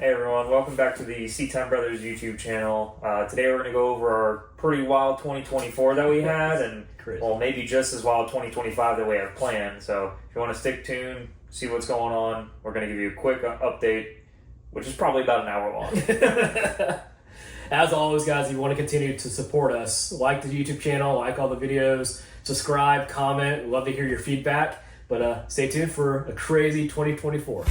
Hey everyone, welcome back to the Seatime Brothers YouTube channel. Today we're going to go over our pretty wild 2024 that we had, and well, maybe just as wild 2025 that we have planned. So if you want to stick tuned, see what's going on, we're going to give you a quick update, which is probably about an hour long. As always, guys, if you want to continue to support us, like the YouTube channel, like all the videos, subscribe, comment. We'd love to hear your feedback. But stay tuned for a crazy 2024.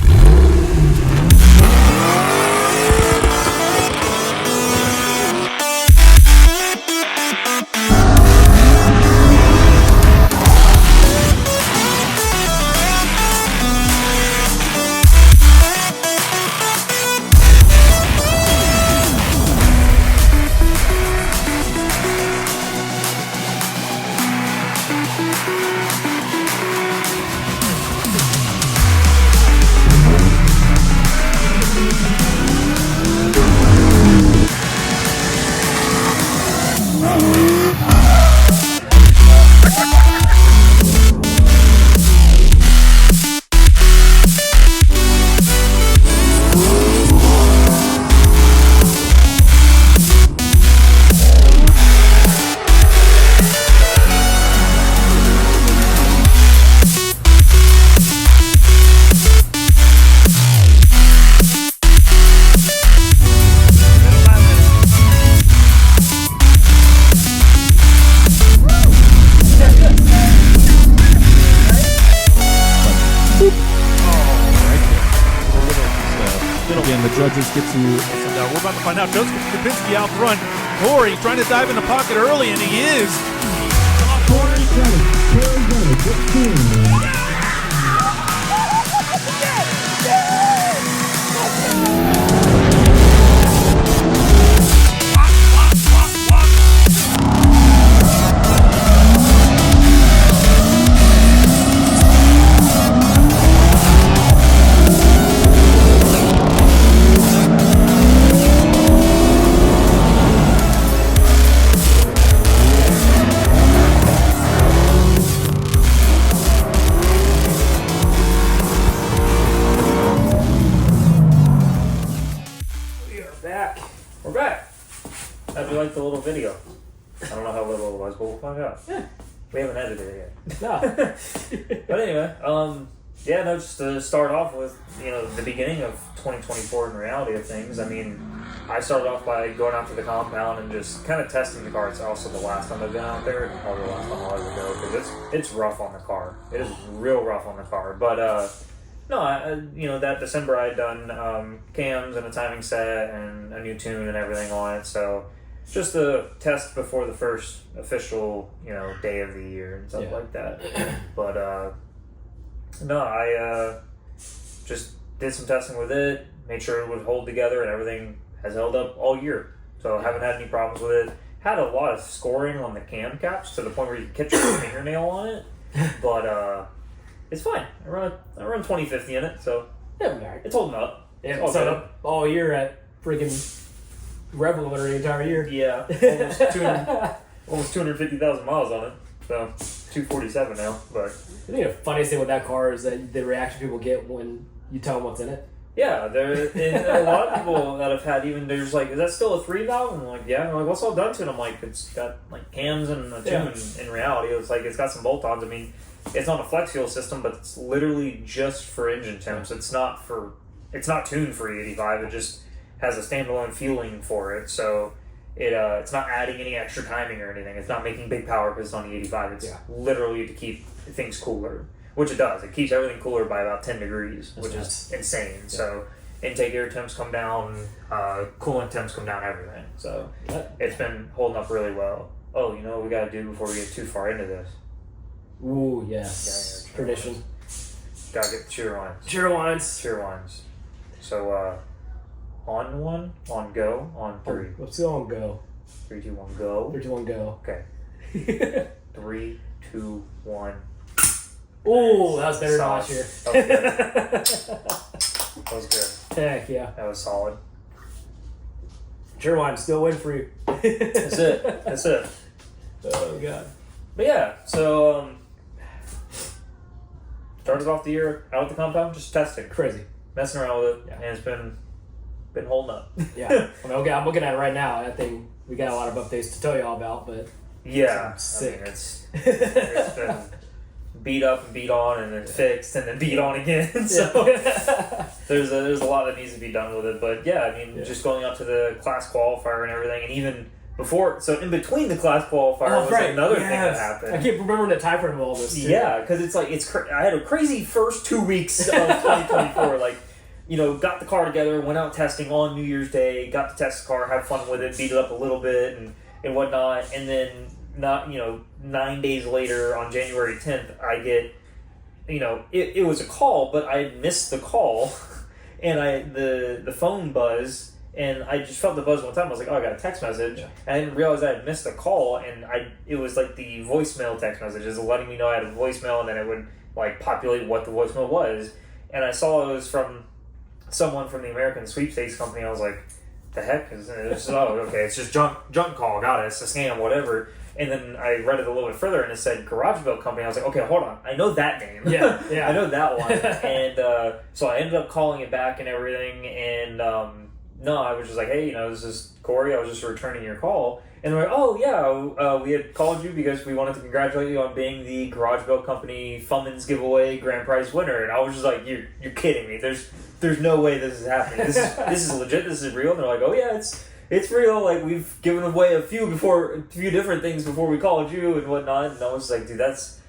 Again, the judges get to... And we're about to find out. Joseph Kapinski out front. Corey trying to dive in the pocket early, and he is. We're back. How'd you like the little video? I don't know how little it was, but we'll find out. Yeah. We haven't edited it yet. No. But anyway, just to start off with, the beginning of 2024 in reality of things. I mean, I started off by going out to the compound and just kind of testing the car. It's also the last time I've been out there, or the last time I'll ever go, because it's rough on the car. It is real rough on the car. But no, that December I had done cams and a timing set and a new tune and everything on it. So just a test before the first official, day of the year and stuff like that. But no, I just did some testing with it, made sure it would hold together, and everything has held up all year. So I haven't had any problems with it. Had a lot of scoring on the cam caps to the point where you catch your fingernail on it, but it's fine. I run 2050 in it, so Yeah, it's holding up. Yeah, It's it's all up all year at freaking Rev Limiter the entire year. Yeah, almost 250,000 miles on it. So 247 now. But I think the funniest thing with that car is that the reaction people get when you tell them what's in it. yeah, and a lot of people that have had there's like, is that still a 3 valve? And I'm like, yeah. And I'm like, what's all done to it? I'm like, it's got like cams and a tune. In reality, it's like it's got some bolt-ons. I mean, it's not a flex fuel system, but it's literally just for engine temps. It's not tuned for E85. It just has a standalone fueling for it. So it's not adding any extra timing or anything. It's not making big power because it's on E85. It's literally to keep things cooler, which it does. It keeps everything cooler by about 10 degrees, which is insane. Yeah. So intake air temps come down, coolant temps come down, everything. So it's been holding up really well. Oh, you know what we got to do before we get too far into this? Ooh, yes. Tradition. Gotta get the Cheerwines. Cheerwines. So, on one, on go, on three. Let's go on go. 3, 2, 1, go. 3, 2, 1, go. Okay. 3, 2, 1. Ooh, that was better than last year. That was good. Heck yeah. That was solid. Cheerwines, still waiting for you. That's it. Oh, God. But yeah, so, started off the year out at the compound, just testing. Crazy. Messing around with it. Yeah. And it's been been holding up. Yeah. I mean, okay, I'm looking at it right now. I think we got a lot of updates to tell you all about, but yeah, sick. I mean, it's been beat up and beat on and then fixed and then beat on again. So there's a lot that needs to be done with it. But yeah, I mean, just going up to the class qualifier and everything, and even before, so in between the class qualifier was another thing that happened. I keep remembering the time frame of all this too. Yeah, because it's like I had a crazy first 2 weeks of 2024. Like, you know, got the car together, went out testing on New Year's Day, got to test the car, have fun with it, beat it up a little bit and whatnot, and then 9 days later on January 10th, I get, it was a call, but I missed the call, and the phone buzz. And I just felt the buzz one time. I was like, oh, I got a text message. Yeah. And I didn't realize I had missed a call. And it was like the voicemail text message. It was letting me know I had a voicemail. And then it would like populate what the voicemail was. And I saw it was from someone from the American Sweepstakes Company. I was like, the heck? It's it's just junk call. Got it. It's a scam, whatever. And then I read it a little bit further, and it said Garage Built Company. I was like, okay, hold on. I know that name. Yeah. I know that one. And so I ended up calling it back and everything. And no, I was just like, hey, this is Corey. I was just returning your call. And they're like, oh, yeah, we had called you because we wanted to congratulate you on being the Garage Built Company FUMMINS Giveaway grand prize winner. And I was just like, you're kidding me. There's no way this is happening. This is legit. This is real. And they're like, oh, yeah, it's real. Like, we've given away a few different things before we called you and whatnot. And I was like, dude, that's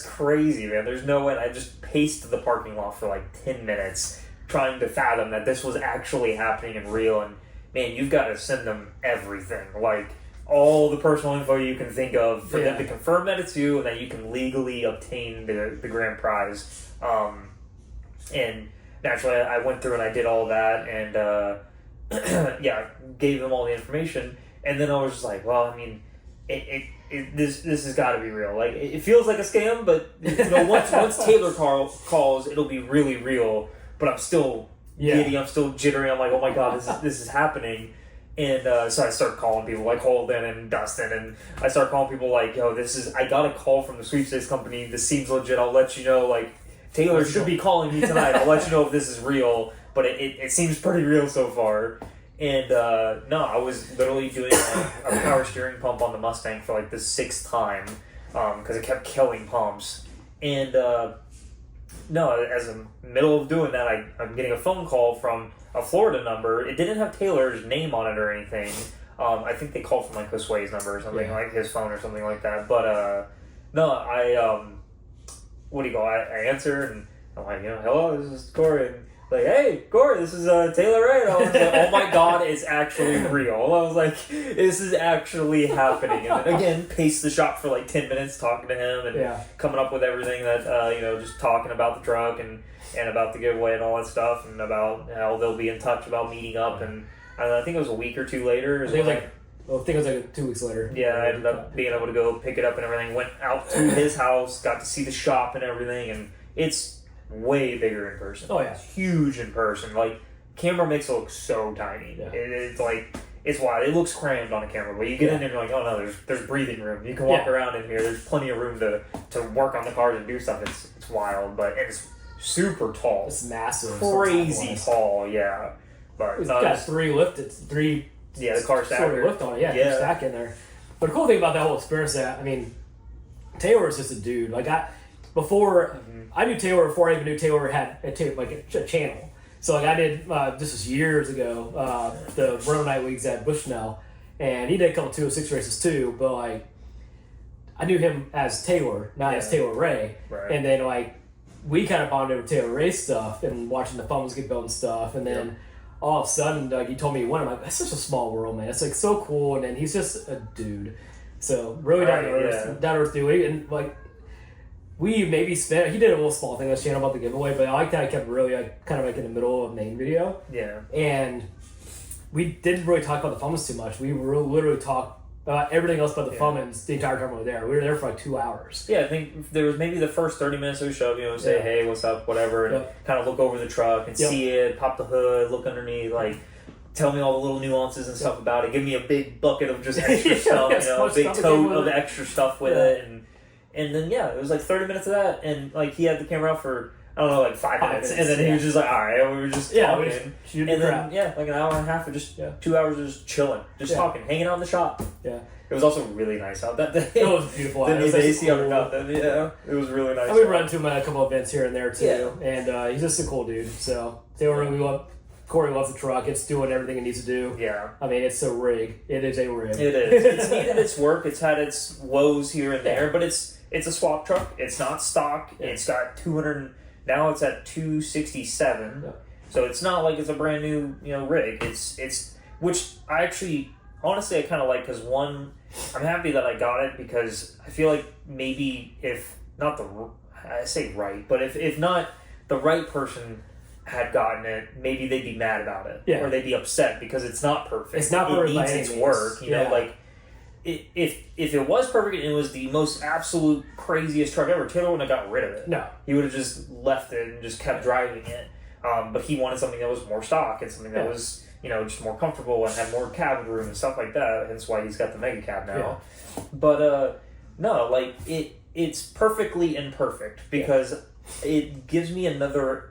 crazy, man. There's no way. And I just paced the parking lot for like 10 minutes trying to fathom that this was actually happening and real. And man, you've got to send them everything, like all the personal info you can think of for them to confirm that it's you and that you can legally obtain the grand prize. And naturally I went through and I did all that and gave them all the information. And then I was just like, well, I mean, this has got to be real. Like, it feels like a scam, but once Taylor calls, it'll be really real. But I'm still giddy, I'm still jittery. I'm like, oh my god, this is happening. And so I start calling people like Holden and Dustin, and I start calling people like, yo, I got a call from the sweepstakes company. This seems legit. I'll let you know. Like, Taylor should be calling me tonight. I'll let you know if this is real. But it seems pretty real so far. And no, I was literally doing a power steering pump on the Mustang for like the 6th time because it kept killing pumps. And no, as in the middle of doing that, I'm getting a phone call from a Florida number. It didn't have Taylor's name on it or anything. I think they called from like Josue's number or something, like his phone or something like that. But no, I answer and I'm like, hello, this is Corey. And like, hey, Corey, this is Taylor Ray. And I was like, oh my god, it's actually real. I was like, this is actually happening. And then again, paced the shop for like 10 minutes talking to him and coming up with everything that, just talking about the truck and about the giveaway and all that stuff and about how they'll be in touch about meeting up. And I think it was a week or two later. I think it was like 2 weeks later. Yeah, I ended up being able to go pick it up and everything. Went out to his house, got to see the shop and everything. And it's way bigger in person. Oh yeah, it's huge in person. Like, camera makes it look so tiny. Yeah. It's like, it's wild. It looks crammed on a camera, but you get in there and you're like, oh no, there's breathing room. You can walk around in here. There's plenty of room to work on the cars and do stuff. It's wild, but it's super tall. It's massive, crazy tall. Yeah, but it's got three the car stacker lift on it. Yeah, stack in there. But the cool thing about that whole experience, Taylor is just a dude. Like I knew Taylor before I even knew Taylor had a channel. So like I did, this was years ago, the Road Night Leagues at Bushnell, and he did a couple 206 races too, but like I knew him as Taylor, not as Taylor Ray. Right. And then like we kind of bonded over Taylor Ray stuff and watching the FUMMINS get built and stuff, and then all of a sudden like he told me he won. I'm like, that's such a small world, man. It's like so cool, and then he's just a dude. So really down to earth dude, and like. We maybe spent. He did a little small thing on his channel about the giveaway, but I like that I kept really kind of like in the middle of the main video. Yeah. And we didn't really talk about the FUMMINS too much. We literally talked about everything else but the FUMMINS the entire time we were there. We were there for like 2 hours. Yeah, I think there was maybe the first 30 minutes of the show, say, hey, what's up, whatever, and kind of look over the truck and see it, pop the hood, look underneath, like. Tell me all the little nuances and stuff about it. Give me a big bucket of just extra stuff, a big tote of extra stuff with it, and then, it was like 30 minutes of that, and like he had the camera out for I don't know, like 5 minutes. And then he was just like, all right, we were just talking. Shooting and crap. then, like an hour and a half of just 2 hours of just chilling, just talking, hanging out in the shop. Yeah. It was also really nice out that day. It was beautiful. Then It was the actually AC under cool. nothing. Yeah, it was really nice. And we run to him at a couple events here and there too. Yeah. And he's just a cool dude. So Corey loves the truck. It's doing everything it needs to do. Yeah. I mean, it's a rig. It is a rig. It is. It's needed its work. It's had its woes here and there, but it's a swap truck. It's not stock. Yeah. It's got 200. Now it's at 267. Yeah. So it's not like it's a brand new rig. It's which I actually honestly I kind of like because one, I'm happy that I got it because I feel like maybe if not I say right, but if not the right person had gotten it, maybe they'd be mad about it, or they'd be upset because it's not perfect. It's not perfect. It needs its work, you know. Like if it was perfect and it was the most absolute craziest truck ever, Taylor wouldn't have got rid of it. No, he would have just left it and just kept driving it. But he wanted something that was more stock and something that was just more comfortable and had more cabin room and stuff like that. Hence why he's got the mega cab now. Yeah. But no, like it's perfectly imperfect because it gives me another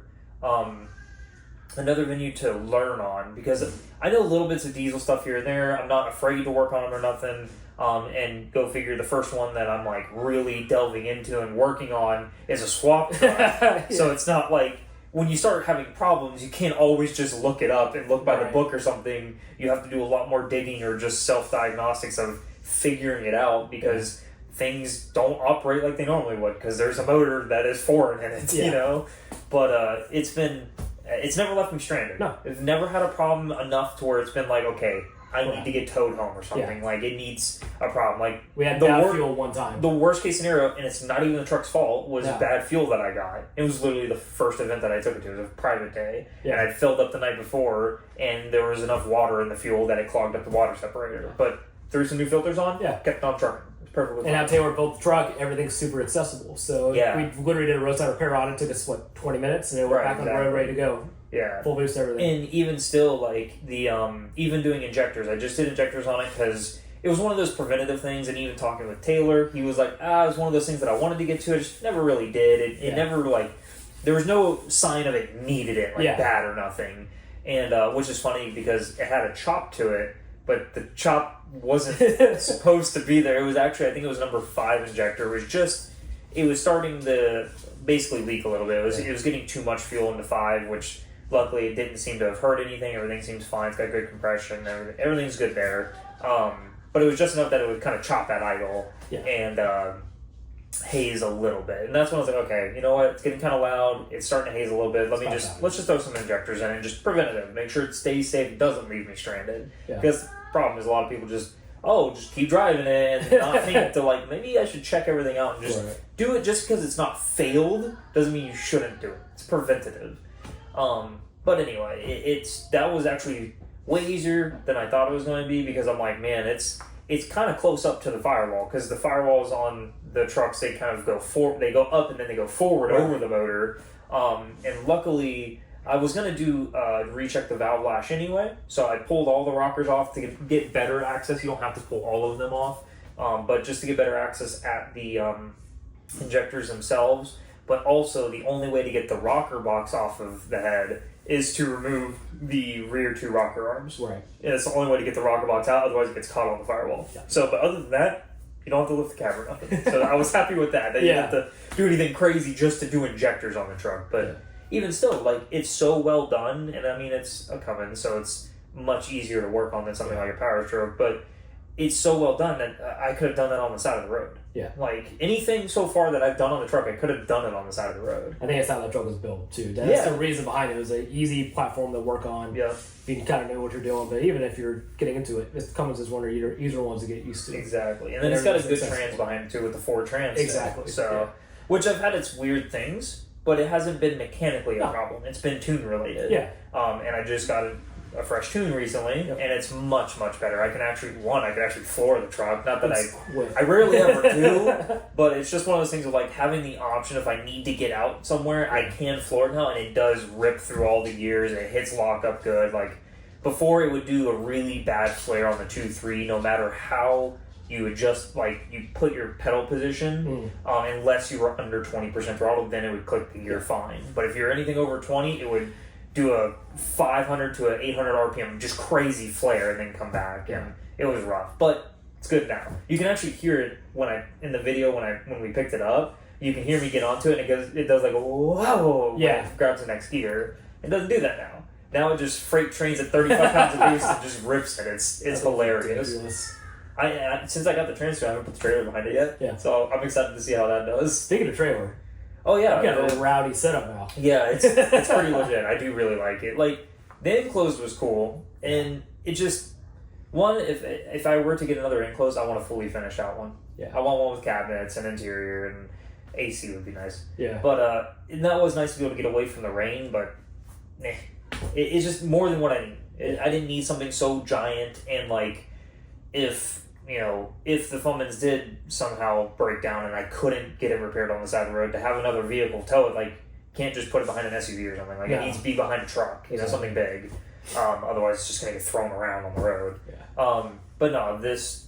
venue to learn on because I know little bits of diesel stuff here and there. I'm not afraid to work on them or nothing. And go figure the first one that I'm like really delving into and working on is a swap truck. So it's not like when you start having problems, you can't always just look it up and look by the book or something. You have to do a lot more digging or just self-diagnostics of figuring it out because things don't operate like they normally would because there's a motor that is foreign in it, you know? But it's never left me stranded. No. It's never had a problem enough to where it's been like, okay, I need to get towed home or something. Like, it needs a problem. Like we had bad fuel one time. The worst case scenario, and it's not even the truck's fault, was bad fuel that I got. It was literally the first event that I took it to. It was a private day. And I filled up the night before, and there was enough water in the fuel that it clogged up the water separator. But threw some new filters on, kept on trucking. It's perfectly fine. And now Taylor built the truck, everything's super accessible. So we literally did a roadside repair on it. Took us, 20 minutes, and then we're back on the road ready to go. Yeah. Full boost, everything. And even still, like, the even doing injectors, I just did injectors on it because it was one of those preventative things, and even talking with Taylor, he was like, it was one of those things that I wanted to get to, I just never really did. It never, like, there was no sign of it needed it, bad or nothing. And, which is funny because it had a chop to it, but the chop wasn't supposed to be there. It was actually, I think it was number 5 injector. It was starting to basically leak a little bit. It was getting too much fuel into 5, which luckily it didn't seem to have hurt anything. Everything seems fine. It's got good compression. Everything's good there. But it was just enough that it would kind of chop at idle and haze a little bit. And that's when I was like, okay, you know what? It's getting kind of loud. It's starting to haze a little bit. Let's just throw some injectors in and just preventative. Make sure it stays safe. It doesn't leave me stranded. Because the problem is a lot of people just keep driving it and not think to like, maybe I should check everything out and just do it just because it's not failed doesn't mean you shouldn't do it. It's preventative. But anyway, that was actually way easier than I thought it was going to be because I'm like, man, it's kind of close up to the firewall because the firewalls on the trucks, they kind of they go up and then they go forward over the motor. And luckily, I was going to do recheck the valve lash anyway, so I pulled all the rockers off to get better access. You don't have to pull all of them off, but just to get better access at the injectors themselves. But also, the only way to get the rocker box off of the head is to remove the rear 2 rocker arms. Right. And it's the only way to get the rocker box out, otherwise it gets caught on the firewall. Yeah. So, but other than that, you don't have to lift the cab or nothing. So I was happy with that. You didn't have to do anything crazy just to do injectors on the truck. But even still, like, it's so well done, and I mean, it's a Cummins, so it's much easier to work on than something like a Power Stroke, but it's so well done that I could have done that on the side of the road. Yeah. Like, anything so far that I've done on the truck, I could have done it on the side of the road. I think that's how that truck was built, too. That's the reason behind it. It was an easy platform to work on. Yeah. You can kind of know what you're doing, but even if you're getting into it, Cummins is one of the easier ones to get used to. Exactly. And then it's got a good trans behind it, too, with the 4 trans. Exactly. So, which I've had its weird things, but it hasn't been mechanically a problem. It's been tune related. Yeah. And I just got a fresh tune recently, and it's much, much better. I can actually floor the truck. Not that I rarely ever do, but it's just one of those things of like having the option if I need to get out somewhere, I can floor it now, and it does rip through all the gears. It hits lock up good. Like before, it would do a really bad flare on the 2.3, no matter how you adjust, like, you put your pedal position, unless you were under 20% throttle, then it would click the gear fine. But if you're anything over 20, it would do a 500 to an 800 RPM, just crazy flare, and then come back, and it was rough. But it's good now. You can actually hear it in the video when we picked it up. You can hear me get onto it, and it does like a whoa, when it grabs the next gear. It doesn't do that now. Now it just freight trains at 35 pounds of boost and just rips it. It's hilarious. Ridiculous. Since I got the transfer, I haven't put the trailer behind it yet. Yeah. So I'm excited to see how that does. Speaking of trailer, oh yeah, you got a rowdy setup now. Yeah, it's pretty legit. I do really like it. Like, the enclosed was cool, and it just if I were to get another enclosed, I want a fully finished out one. Yeah. I want one with cabinets and interior, and AC would be nice. Yeah. But and that was nice to be able to get away from the rain, but it's just more than what I need. I didn't need something so giant, and like if the FUMMINS did somehow break down and I couldn't get it repaired on the side of the road, to have another vehicle tow it, like, can't just put it behind an SUV or something. Like, it needs to be behind a truck, something big. Otherwise, it's just going to get thrown around on the road. Yeah. But no, this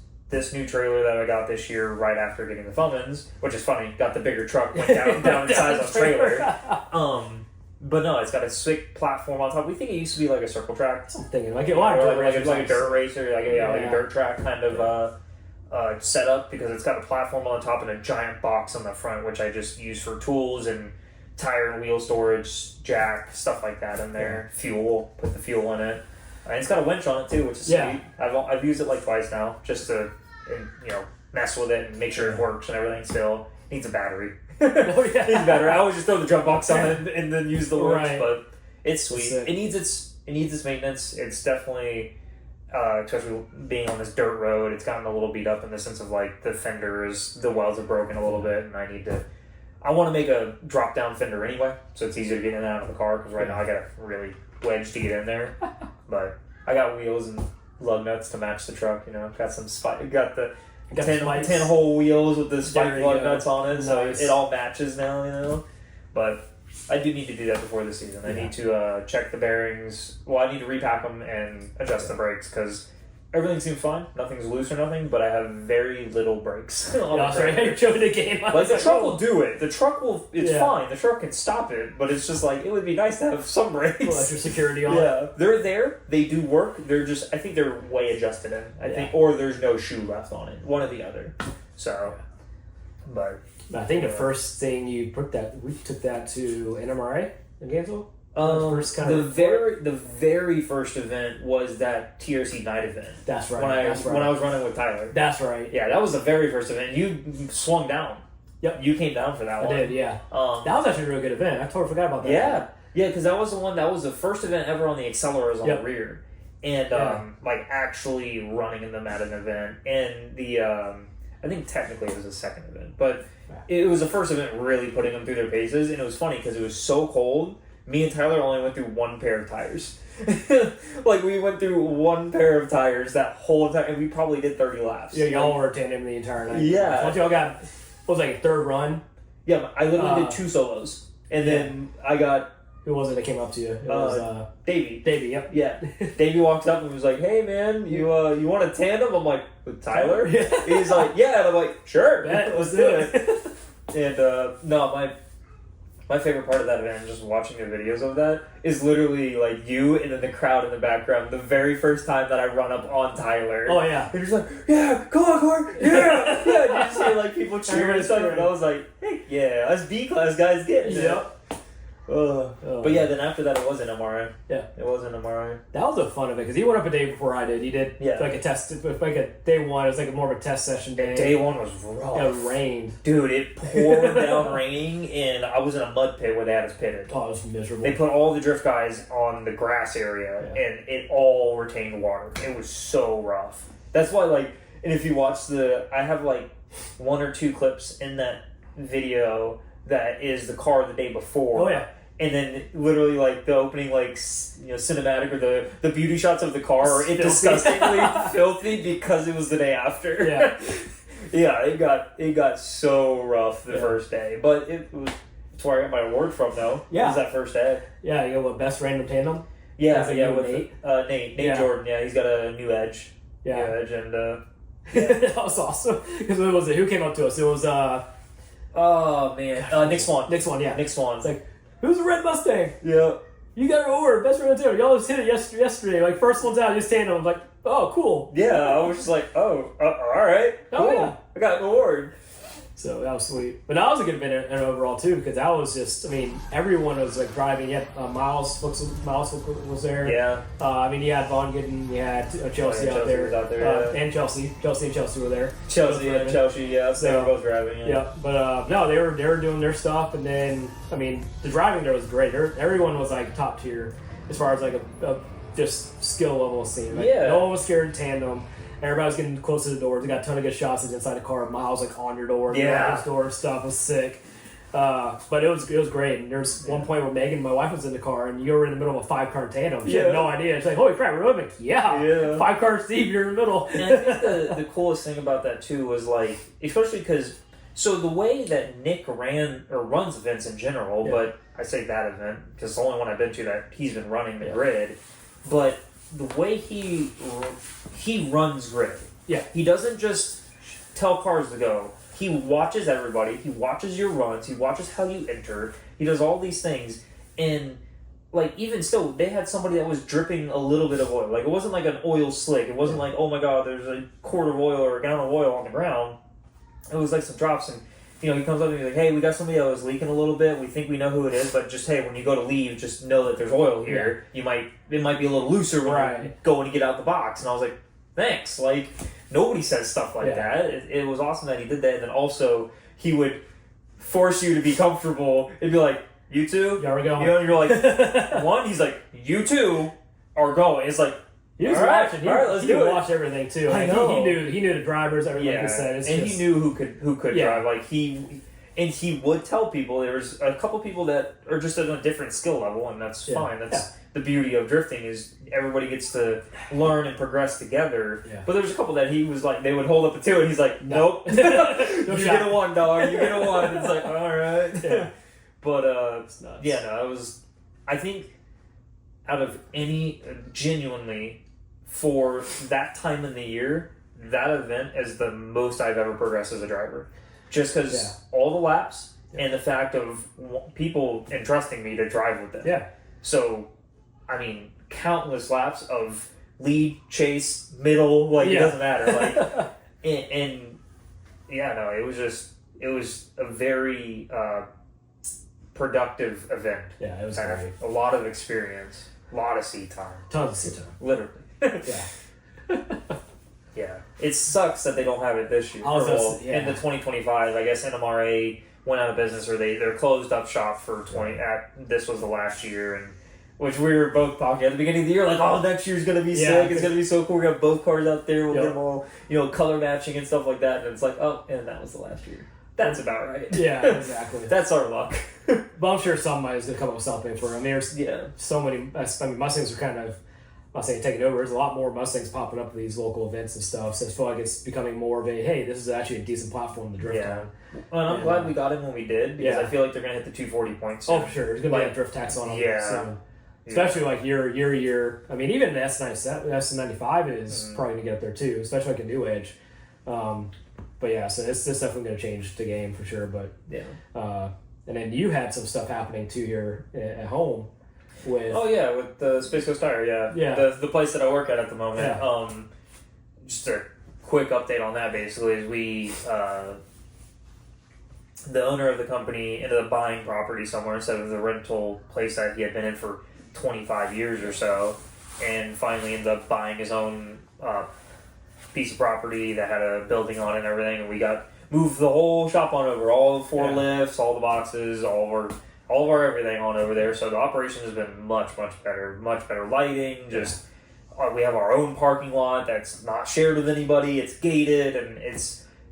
new trailer that I got this year, right after getting the FUMMINS, which is funny, got the bigger truck, went down in size on trailer. But no, it's got a sick platform on top. We think it used to be like a circle track. I'm thinking like a dirt racer, like a dirt track kind of setup, because it's got a platform on the top and a giant box on the front, which I just use for tools and tire and wheel storage, jack, stuff like that in there. Fuel, put the fuel in it. And it's got a winch on it too, which is sweet. I've used it like twice now, just to mess with it and make sure it works and everything. Still needs a battery. Needs a battery. I always just throw the jump box on it and then use the winch, but it's sweet. It needs its maintenance. It's definitely, especially being on this dirt road, it's gotten a little beat up in the sense of like the fenders, the welds have broken a little bit, and I want to make a drop down fender anyway, so it's easier to get in and out of the car, because right now I got a really wedge to get in there. But I got wheels and lug nuts to match the truck. Got some got the 10-hole wheels with the spike lug nuts on it, so it all matches now. But I do need to do that before the season. I need to check the bearings. Well, I need to repack them and adjust the brakes, because everything seems fine. Nothing's loose or nothing, but I have very little brakes. You're showing the game. Like, the truck will do it. The truck will. It's fine. The truck can stop it, but it's just like, it would be nice to have some brakes. Extra security on. Yeah, they're there. They do work. They're just. I think they're way adjusted in. I think, or there's no shoe left on it. One or the other. So, but I think the first thing we took that to NMRA in Gainesville. The very first event was that TRC night event. That's right. When I was running with Tyler. That's right. Yeah, that was the very first event. You swung down. Yep. You came down for that one. I did, yeah. That was actually a real good event. I totally forgot about that. Yeah. Yeah, because that was the first event ever on the accelerators on the rear. And like actually running in them at an event. And the I think technically it was the second event, but it was the first event really putting them through their paces. And it was funny because it was so cold. Me and Tyler only went through one pair of tires. Like, we went through one pair of tires that whole time, and we probably did 30 laps. Yeah, y'all were tandem the entire night. Yeah. Once y'all got, what was like a third run? Yeah, I literally did 2 solos. And then I got... Who was it that came up to you? It was Davey. Davey, yep. Yeah. Davey walks up and was like, "Hey, man, you want a tandem?" I'm like, "With Tyler?" Yeah. He's like, "Yeah." And I'm like, "Sure, let's do it." And no, my favorite part of that event, just watching the videos of that, is literally like you and then the crowd in the background. The very first time that I run up on Tyler. Oh yeah. And he's like, "Yeah, come on, Corey, yeah, yeah." And you just hear like people cheering and stuff, and I was like, "Hey, yeah, us B class guys getting it." Yep. But yeah, then after that, it was an MRI. Yeah, it was an MRI. That was a fun event because he went up a day before I did. He did like a test, like a day one. It was like more of a test session day. Day one was rough. It rained, dude. It poured down raining, and I was in a mud pit where they had us pitted. Oh, it was miserable. They put all the drift guys on the grass area, and it all retained water. It was so rough. That's why, like, and if you watch I have like 1 or 2 clips in that video that is the car the day before. Oh yeah. And then literally like the opening cinematic or the beauty shots of the car are disgustingly filthy because it was the day after. Yeah. Yeah, it got so rough the first day. But it's where I got my award from though. Yeah. It was that first day. Yeah, you got best random tandem? Yeah, with Nate. Nate Jordan, yeah, he's got a new Edge. Yeah. New Edge, and That was awesome. Because what was it? Who came up to us? It was Oh man, Nick Swan. Nick Swan. Yeah, Nick Swan. It's like, who's a red Mustang? Yeah. You got an award, best red Mustang. Y'all just hit it yesterday. Like first one's out, just tandem. I'm like, oh, cool. Yeah, I was just like, all right, cool. Oh, yeah. I got an award. So that was sweet. But that was a good event overall too, because that was just, I mean, everyone was like driving. Yeah, Miles was there. Yeah. I mean, you had Vaughn Gittin, you had Chelsea out there. Was out there, yeah. And Chelsea and Chelsea were there. Chelsea, yeah, they were both driving. Yeah, but no, they were doing their stuff, and then I mean, the driving there was great. Everyone was like top tier as far as like a just skill level scene. Like, yeah. No one was scared in tandem. Everybody was getting close to the doors. We got a ton of good shots inside the car. Miles like on your door, yeah, door stuff was sick. But it was great. And there's one point where Megan, my wife, was in the car, and you were in the middle of a 5-car tandem. She had no idea. She's like, "Holy crap, we're living!" Yeah. 5 cars deep, you're in the middle. And I think the coolest thing about that too was like, especially because the way that Nick runs events in general, but I say that event because it's the only one I've been to that he's been running the grid, but the way he runs grid. Yeah. He doesn't just tell cars to go. He watches everybody. He watches your runs. He watches how you enter. He does all these things. And, like, even still, they had somebody that was dripping a little bit of oil. Like, it wasn't like an oil slick. It wasn't like, oh my god, there's a quart of oil or a gallon of oil on the ground. It was like some drops. And, you know, he comes up and he's like, hey, we got somebody that was leaking a little bit. We think we know who it is, but just, hey, when you go to leave, just know that there's oil here. It might be a little looser when you go and get out the box. And I was like, thanks. Like, nobody says stuff like that. It was awesome that he did that. And then also, he would force you to be comfortable. It'd be like, you two? Yeah, we're going. You know, and you're like, one, he's like, you two are going. It's like, he was watching. All right, let's do it. Watch everything too. Like, I know. He knew the drivers. Everything like I said. He knew who could drive. Like he would tell people. There's a couple people that are just at a different skill level, and that's fine. That's the beauty of drifting is everybody gets to learn and progress together. Yeah. But there's a couple that he was like, they would hold up a 2, and he's like, nope, you get a 1, dog. You get a 1. It's like, all right. Yeah. But it was. I think out of any genuinely. For that time in the year, that event is the most I've ever progressed as a driver. Just because all the laps and the fact of people entrusting me to drive with them. Yeah. So, I mean, countless laps of lead, chase, middle, like, it doesn't matter. Like, it was a very productive event. Yeah, it was great. A lot of experience, a lot of seat time. Tons of seat time. Literally. Yeah. It sucks that they don't have it this year. In the 2025, I guess NMRA went out of business, or they're closed up shop for 20. This was the last year, and which we were both talking at the beginning of the year, like, oh, next year's gonna be sick. It's gonna be so cool. We got both cars out there with them all, color matching and stuff like that. And it's like, oh, and that was the last year. That's about right. Yeah, exactly. That's our luck. But I'm sure somebody's gonna come up with something for them. There's so many. I mean, Mustangs are kind of. I'm not saying taking over. There's a lot more Mustangs popping up at these local events and stuff. So I feel like it's becoming more of a, hey, this is actually a decent platform to drift on. Well, and I'm glad we got in when we did, because I feel like they're going to hit the 240 points soon. Oh, for sure. There's going to be a drift tax on them soon. Especially like year. I mean, even the S95 is probably going to get up there too, especially like a new edge. But yeah, so it's definitely going to change the game for sure. But and then you had some stuff happening too here at home. With the Space Coast Tire, the place that I work at the moment. Just a quick update on that. Basically, is we the owner of the company ended up buying property somewhere instead of the rental place that he had been in for 25 years or so, and finally ended up buying his own piece of property that had a building on it and everything. And we moved the whole shop on over, all the 4 lifts, all the boxes, all of our everything on over there. So the operation has been much better lighting. Just we have our own parking lot that's not shared with anybody. It's gated, and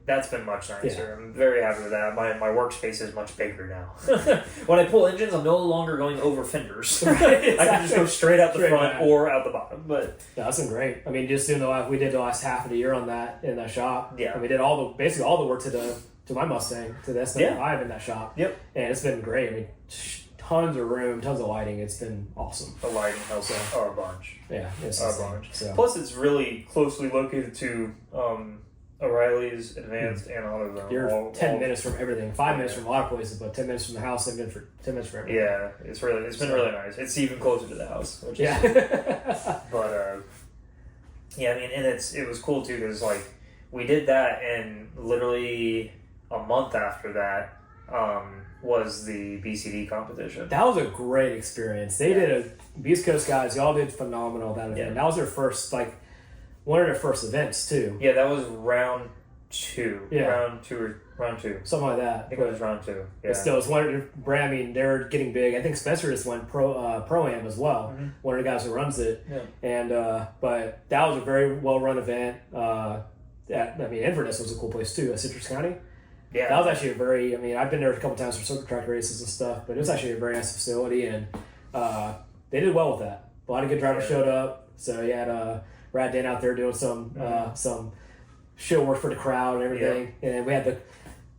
that's been much nicer. I'm very happy with that. My workspace is much bigger now. When I pull engines, I'm no longer going over fenders. Exactly. I can just go straight out the front or out the bottom. But that's been great. I mean, just doing we did the last half of the year on that in that shop. Yeah, and we did basically all the work to my Mustang, to the S95 in that shop. Yep. And it's been great. I mean, tons of room, tons of lighting. It's been awesome. The lighting helps a bunch. Yeah, it's a bunch. So. Plus, it's really closely located to O'Reilly's, Advanced, and AutoZone. You're 10 minutes from everything. 5 minutes from a lot of places, but 10 minutes from the house, 10 minutes from everything. Yeah, it's been really nice. It's even closer to the house. Which is, but yeah, I mean, and it was cool too because like we did that, and literally a month after that was the BCD competition. That was a great experience. They did a East Coast guys. Y'all did phenomenal that event. Yeah. That was their first one of their first events too. Yeah, that was round 2. Yeah. Round two. Something like that. I think it was round 2. Yeah. But still, it's I mean, they're getting big. I think Spencer just went pro-am as well. Mm-hmm. One of the guys who runs it. Yeah. And but that was a very well run event. Inverness was a cool place too. Citrus County. Yeah. That was actually I've been there a couple times for circuit track races and stuff, but it was actually a very nice facility, and they did well with that. A lot of good drivers showed up. So you had Brad Dan out there doing some show work for the crowd and everything. Yeah. And we had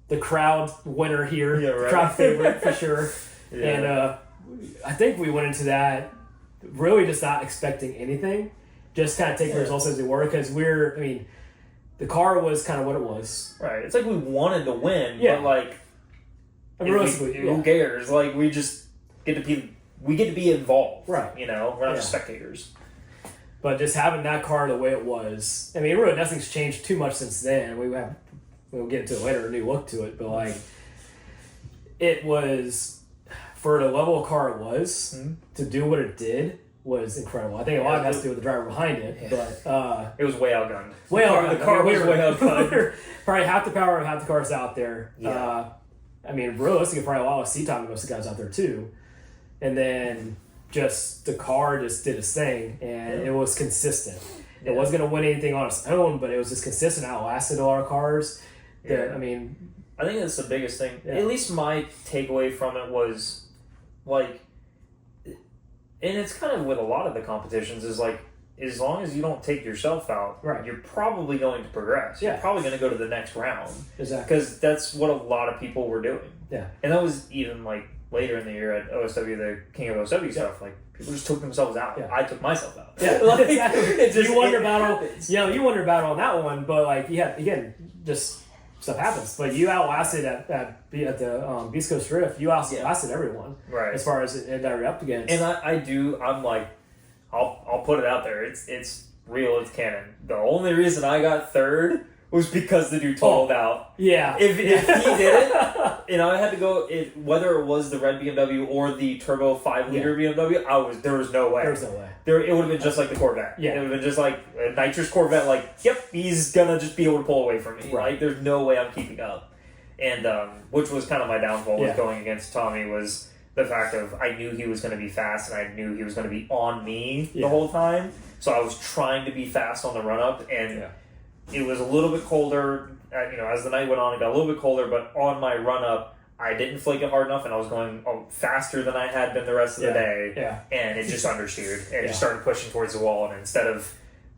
the crowd winner here, crowd favorite for sure. Yeah. And I think we went into that really just not expecting anything, just kind of taking the results as they were, because the car was kind of what it was. Right. It's like we wanted to win, but like, who cares? Like, we just get to be involved. Right. You know, we're not just spectators. But just having that car the way it was, really nothing's changed too much since then. We'll get into it later, a new look to it, but like, it was, for the level of car it was, to do what it did was incredible. I think a lot of it has to do with the driver behind it, but it was way outgunned. The car was way outgunned. Probably half the power of half the cars out there. Yeah. Realistically, probably a lot of seat time to most of the guys out there too. And then just the car just did its thing, and it was consistent. It wasn't going to win anything on its own, but it was just consistent. Outlasted a lot of cars. I think that's the biggest thing. Yeah. At least my takeaway from it was like, and it's kind of with a lot of the competitions, is like, as long as you don't take yourself out, you're probably going to progress. Yeah. You're probably going to go to the next round. Exactly. Because that's what a lot of people were doing. Yeah. And that was even like later in the year at OSW, the King of OSW stuff. Like, people just took themselves out. Yeah. I took myself out. Yeah, like, exactly. You wonder about happens. you wonder about on that one, but like, just stuff happens. But you outlasted at the East Coast Drift. You outlasted everyone, right? As far as it got up against. And I'm like, I'll put it out there. It's real. It's canon. The only reason I got third was because the dude totaled out. Yeah. If he did it, and I had to go, whether it was the red BMW or the turbo 5-liter BMW, there was no way. There was no way. It would have been just like the Corvette. Yeah. It would have been just like a nitrous Corvette, like, yep, he's gonna just be able to pull away from me. Right. Like, there's no way I'm keeping up. And, which was kind of my downfall with going against Tommy, was the fact of, I knew he was gonna be fast, and I knew he was gonna be on me the whole time. So I was trying to be fast on the run-up, and it was a little bit colder. As the night went on, it got a little bit colder, but on my run-up, I didn't flake it hard enough, and I was going faster than I had been the rest of the day. Yeah. And it just understeered, and just started pushing towards the wall, and instead of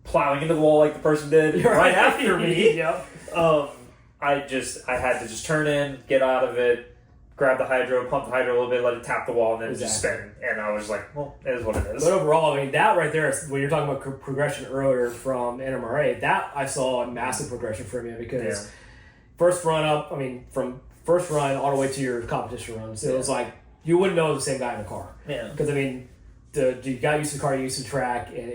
plowing into the wall like the person did right after me, I had to just turn in, get out of it, grab the hydro, pump the hydro a little bit, let it tap the wall, and then just spin. And I was like, well, it is what it is. But overall, that right there, when you're talking about progression earlier from NMRA, that I saw a massive progression from you, because first run up, from first run all the way to your competition runs, it was like, you wouldn't know the same guy in the car. Yeah. Because, you got used to the car, you used to the track, and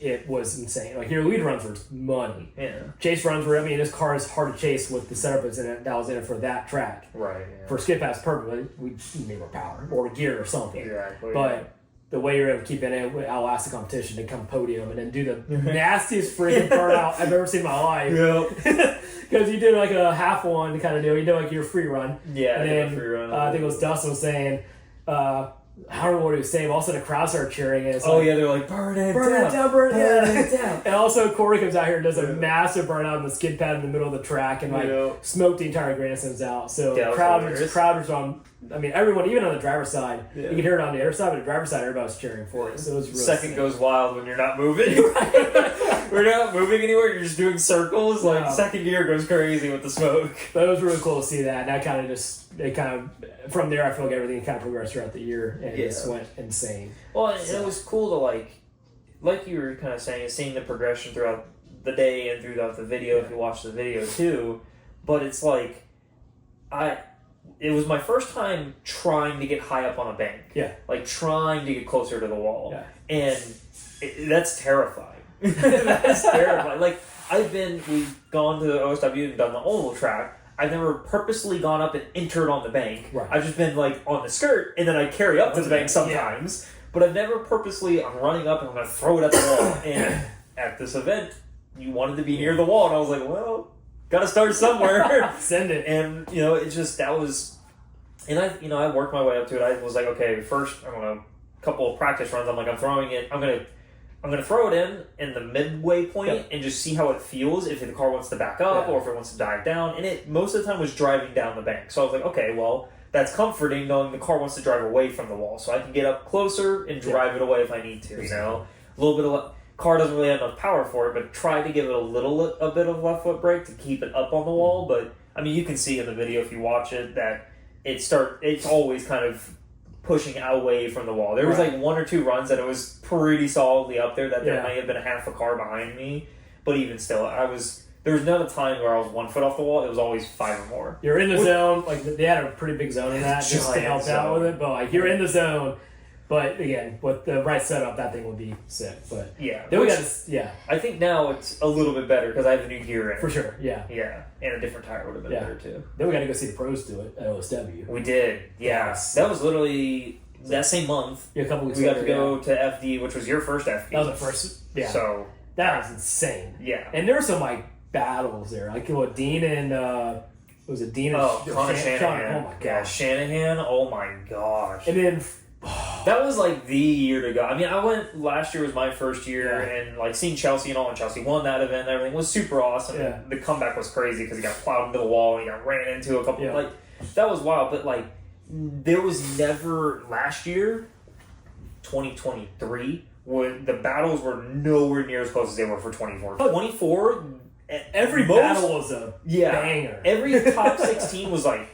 it was insane. Like, your lead runs were money. Yeah. Chase runs were, this car is hard to chase with the setup that was in it for that track. Right. Yeah. For skip pass perfect, we need more power or gear or something. Exactly. But the way you're able to keep it in, outlast the competition, and come podium, and then do the nastiest freaking burnout I've ever seen in my life. Yeah. Because you did like a half one kind of deal. You did like your free run. Yeah, and then free run. I think it was Dustin was saying, I don't know what he was saying, but also the crowd started cheering. And they're like, burn it down. And also Corey comes out here and does a massive burnout on the skid pad in the middle of the track, and smoked the entire grandstands out. So the crowd was on, everyone, even on the driver's side, you could hear it on the other side, but the driver's side, everybody was cheering for it. So it was really Second goes wild when you're not moving. We're not moving anywhere, you're just doing circles. Like, second gear goes crazy with the smoke. But it was really cool to see that, and that kind of from there, I feel like everything kind of progressed throughout the year, and it just went insane. Well, and it was cool to, like you were kind of saying, seeing the progression throughout the day and throughout the video if you watch the video too. But it's like, it was my first time trying to get high up on a bank. Yeah. Like trying to get closer to the wall. Yeah. And that's terrifying. That's terrifying. Like we've gone to the OSW and done the oval track. I've never purposely gone up and entered on the bank. Right. I've just been like on the skirt and then I carry up to the bank sometimes. Yeah. But I've never purposely, I'm running up and I'm going to throw it at the wall. And at this event, you wanted to be near the wall. And I was like, well, got to start somewhere. Send it. And, it just, that was, and I worked my way up to it. I was like, okay, first, I don't know, a couple of practice runs. I'm like, I'm throwing it. I'm going to throw it in the midway point and just see how it feels if the car wants to back up or if it wants to dive down. And it most of the time was driving down the bank. So I was like, okay, well, that's comforting knowing the car wants to drive away from the wall. So I can get up closer and drive it away if I need to, A little bit of car doesn't really have enough power for it, but try to give it a bit of left foot brake to keep it up on the wall. But I mean, you can see in the video if you watch it that it's always kind of pushing away from the wall. There was like one or two runs that it was pretty solidly up there that there may have been a half a car behind me, but even still, there was not a time where I was 1 foot off the wall. It was always 5 or more. You're in the zone. Like they had a pretty big zone in that just to help out with it. But like you're in the zone. But again, with the right setup, that thing would be sick. But then we got I think now it's a little bit better because I have the new gear in. For sure, yeah. Yeah, and a different tire would have been better too. Then we got to go see the pros do it at OSW. We did, yeah. That was literally that same month. Yeah, a couple weeks we later. We got to go to FD, which was your first FD. That was the first, So that was insane. Yeah. And there were some like battles there. Like Dean and was it Dean and Shanahan? Oh my gosh. Yeah, Shanahan, oh my gosh. And then that was like the year to go. I mean, I went last year was my first year, and like seeing Chelsea and all, and Chelsea won that event and everything was super awesome. Yeah. The comeback was crazy because he got plowed into the wall and he got ran into a couple. Like that was wild, but like there was never last year, 2023, when the battles were nowhere near as close as they were for 24. 24, every battle was a banger. Every top 16 was like.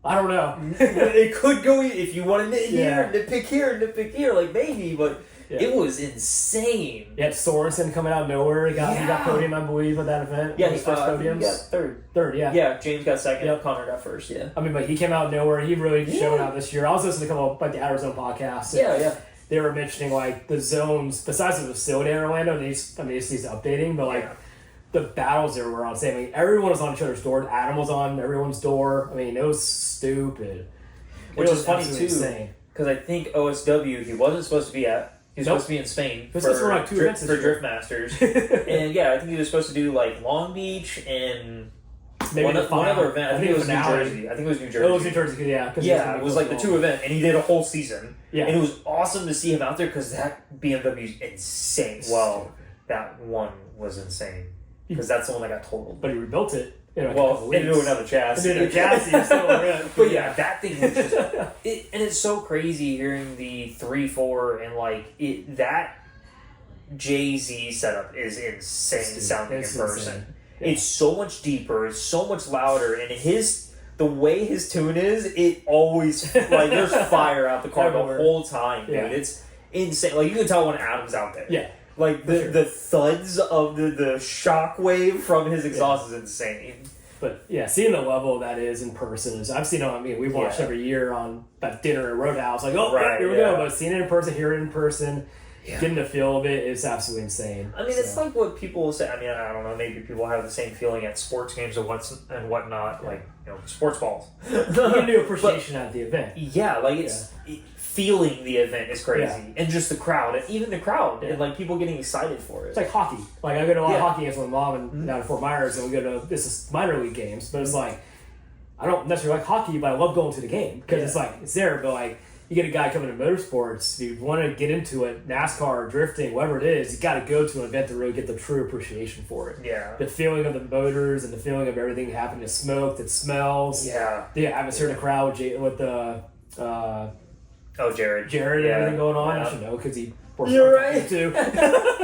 I don't know. It could go if you wanted to nitpick here, like maybe, but it was insane. You had Sorensen coming out of nowhere. He got podium, I believe, at that event. Yeah, his first podiums. He got third. Yeah. Yeah, James got second. Connor got first. Yeah. I mean, but he came out of nowhere. He really showed out this year. I was listening to a couple of, like the Outer Zone podcasts. They were mentioning like the zones besides the facility in Orlando. It needs updating, but like. The battles there were insane. I mean, everyone was on each other's door. Adam was on everyone's door. I mean, it was stupid. Which is funny too, because I think OSW he wasn't supposed to be at. He was supposed to be in Spain for like 2 events for Drift Masters, and I think he was supposed to do like Long Beach and maybe one other event. I think it was New Jersey. It was New Jersey. Yeah, it was like the 2 event, and he did a whole season. Yeah, and it was awesome to see him out there because that BMW is insane. Well, that one was insane. Because that's the one that got totaled. But he rebuilt it. Into another chassis. But yeah, that thing was just... and it's so crazy hearing the 3.4 and like... that Jay-Z setup is insane sounding in person. It's so much deeper. It's so much louder. And the way his tune is, it always... like, there's fire out the car the whole time, dude. It's insane. Like, you can tell when Adam's out there. Yeah. Like, the thuds of the shock wave from his exhaust is insane. But, seeing the level that is in person is... I've seen it, we watch every year on that dinner at Roadhouse. Like, here we go. But seeing it in person, hearing it in person, getting the feel of it is absolutely insane. I mean, it's like what people say. I mean, I don't know. Maybe people have the same feeling at sports games and whatnot. Like, sports balls. You get a new appreciation at the event. Yeah, like it's... feeling the event is crazy, and just the crowd, and even the crowd, and like people getting excited for it. It's like hockey. Like I go to a lot of hockey games with my mom and down in Fort Myers, and we go to this is minor league games. But it's like I don't necessarily like hockey, but I love going to the game because it's like it's there. But like you get a guy coming to motorsports, if you want to get into it, NASCAR, drifting, whatever it is, you got to go to an event to really get the true appreciation for it. Yeah, the feeling of the motors and the feeling of everything happening, the smoke, the smells. Yeah, the atmosphere in the crowd with the. Jared and everything going on. I should know because he works You're right too.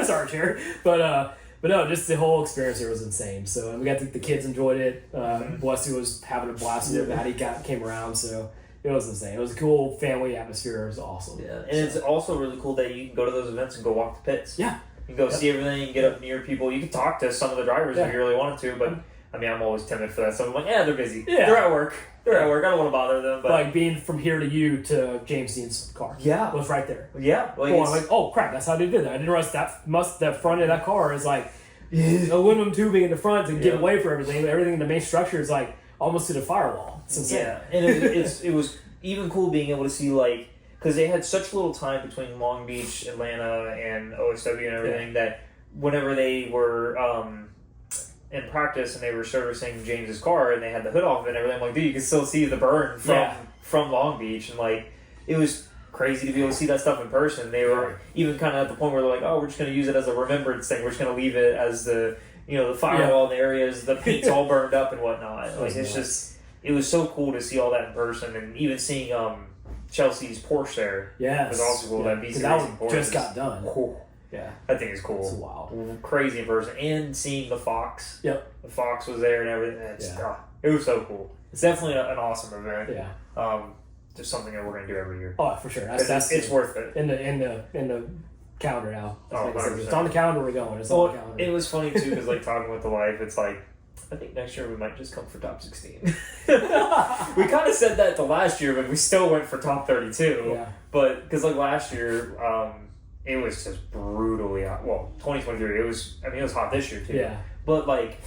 Sorry, Jared. But no, just the whole experience here was insane. So we got the kids enjoyed it. Blessy was having a blast with it. Maddie came around, so it was insane. It was a cool family atmosphere. It was awesome. Yeah, and it's also really cool that you can go to those events and go walk the pits. Yeah. You can go see everything, get up near people. You can talk to some of the drivers if you really wanted to, but I mean, I'm always timid for that stuff. I'm like, they're busy. Yeah. They're at work. I don't want to bother them. But like being from here to you to James Dean's car. Yeah. Was right there. Yeah. Like, oh crap, that's how they did that. I didn't realize the front of that car is like aluminum tubing in the front to give way for everything. Everything in the main structure is like almost to the firewall. It's insane. Yeah, and it was even cool being able to see, like, because they had such little time between Long Beach, Atlanta, and OSW and everything that whenever they were in practice and they were servicing James's car and they had the hood off and everything, I'm like, dude, you can still see the burn from Long Beach, and like it was crazy to be able to see that stuff in person. They were even kind of at the point where they're like, oh, we're just going to use it as a remembrance thing. We're just going to leave it as the the firewall in the areas, the paint's all burned up and whatnot. Like it's just, it was so cool to see all that in person, and even seeing Chelsea's Porsche there was also cool. That BC that Racing one Porsche just got done. Cool. Yeah, that thing is cool. It's wild, crazy in person, and seeing the Fox. Yep, the Fox was there and everything. It was so cool. It's definitely an awesome event. Yeah, just something that we're gonna do every year. Oh, for sure. It's worth it. In the calendar now. It's 100%. On the calendar. We're going. It's on the calendar. It was funny too because like talking with the wife, it's like, I think next year we might just come for top 16. We kind of said that the last year, but we still went for top 32. Yeah. But because like last year, it was just brutally hot. Well, 2023, it was hot this year too. Yeah. But like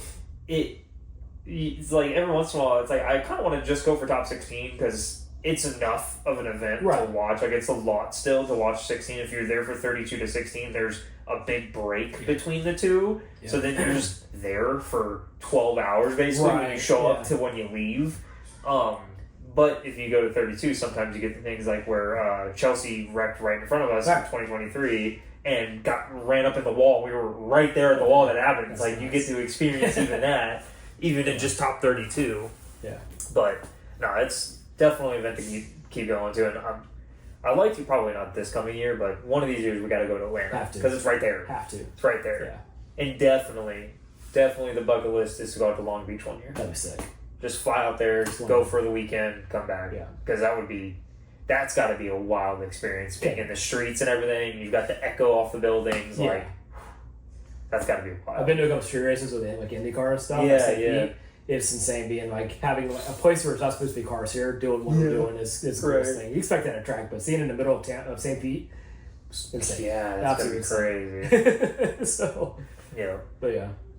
it's like every once in a while, it's like I kind of want to just go for top 16 because it's enough of an event to watch. Like it's a lot still to watch 16. If you're there for 32 to 16, there's a big break between the two. Yeah. So then you're just there for 12 hours basically when you show up to when you leave. But if you go to 32, sometimes you get the things like where Chelsea wrecked right in front of us in 2023 and ran up in the wall. We were right there at the wall that happened. It's like you get to experience even that, even in just top 32. Yeah. But no, it's definitely an event to keep going to, and I like to, probably not this coming year, but one of these years we got to go to Atlanta because it's right there. Have to. It's right there. Yeah. And definitely the bucket list is to go out to Long Beach one year. That'd be sick. Just fly out there, go for the weekend, come back. Yeah. Because that's got to be a wild experience. Being in the streets and everything, you've got the echo off the buildings, like that's got to be wild. I've been to a couple street races with like IndyCar and stuff. Yeah. It's insane being like having a place where it's not supposed to be cars here, doing what we're doing is the coolest thing. You expect that at a track, but seeing it in the middle of St. Pete, insane. Yeah, that's gonna be crazy. So,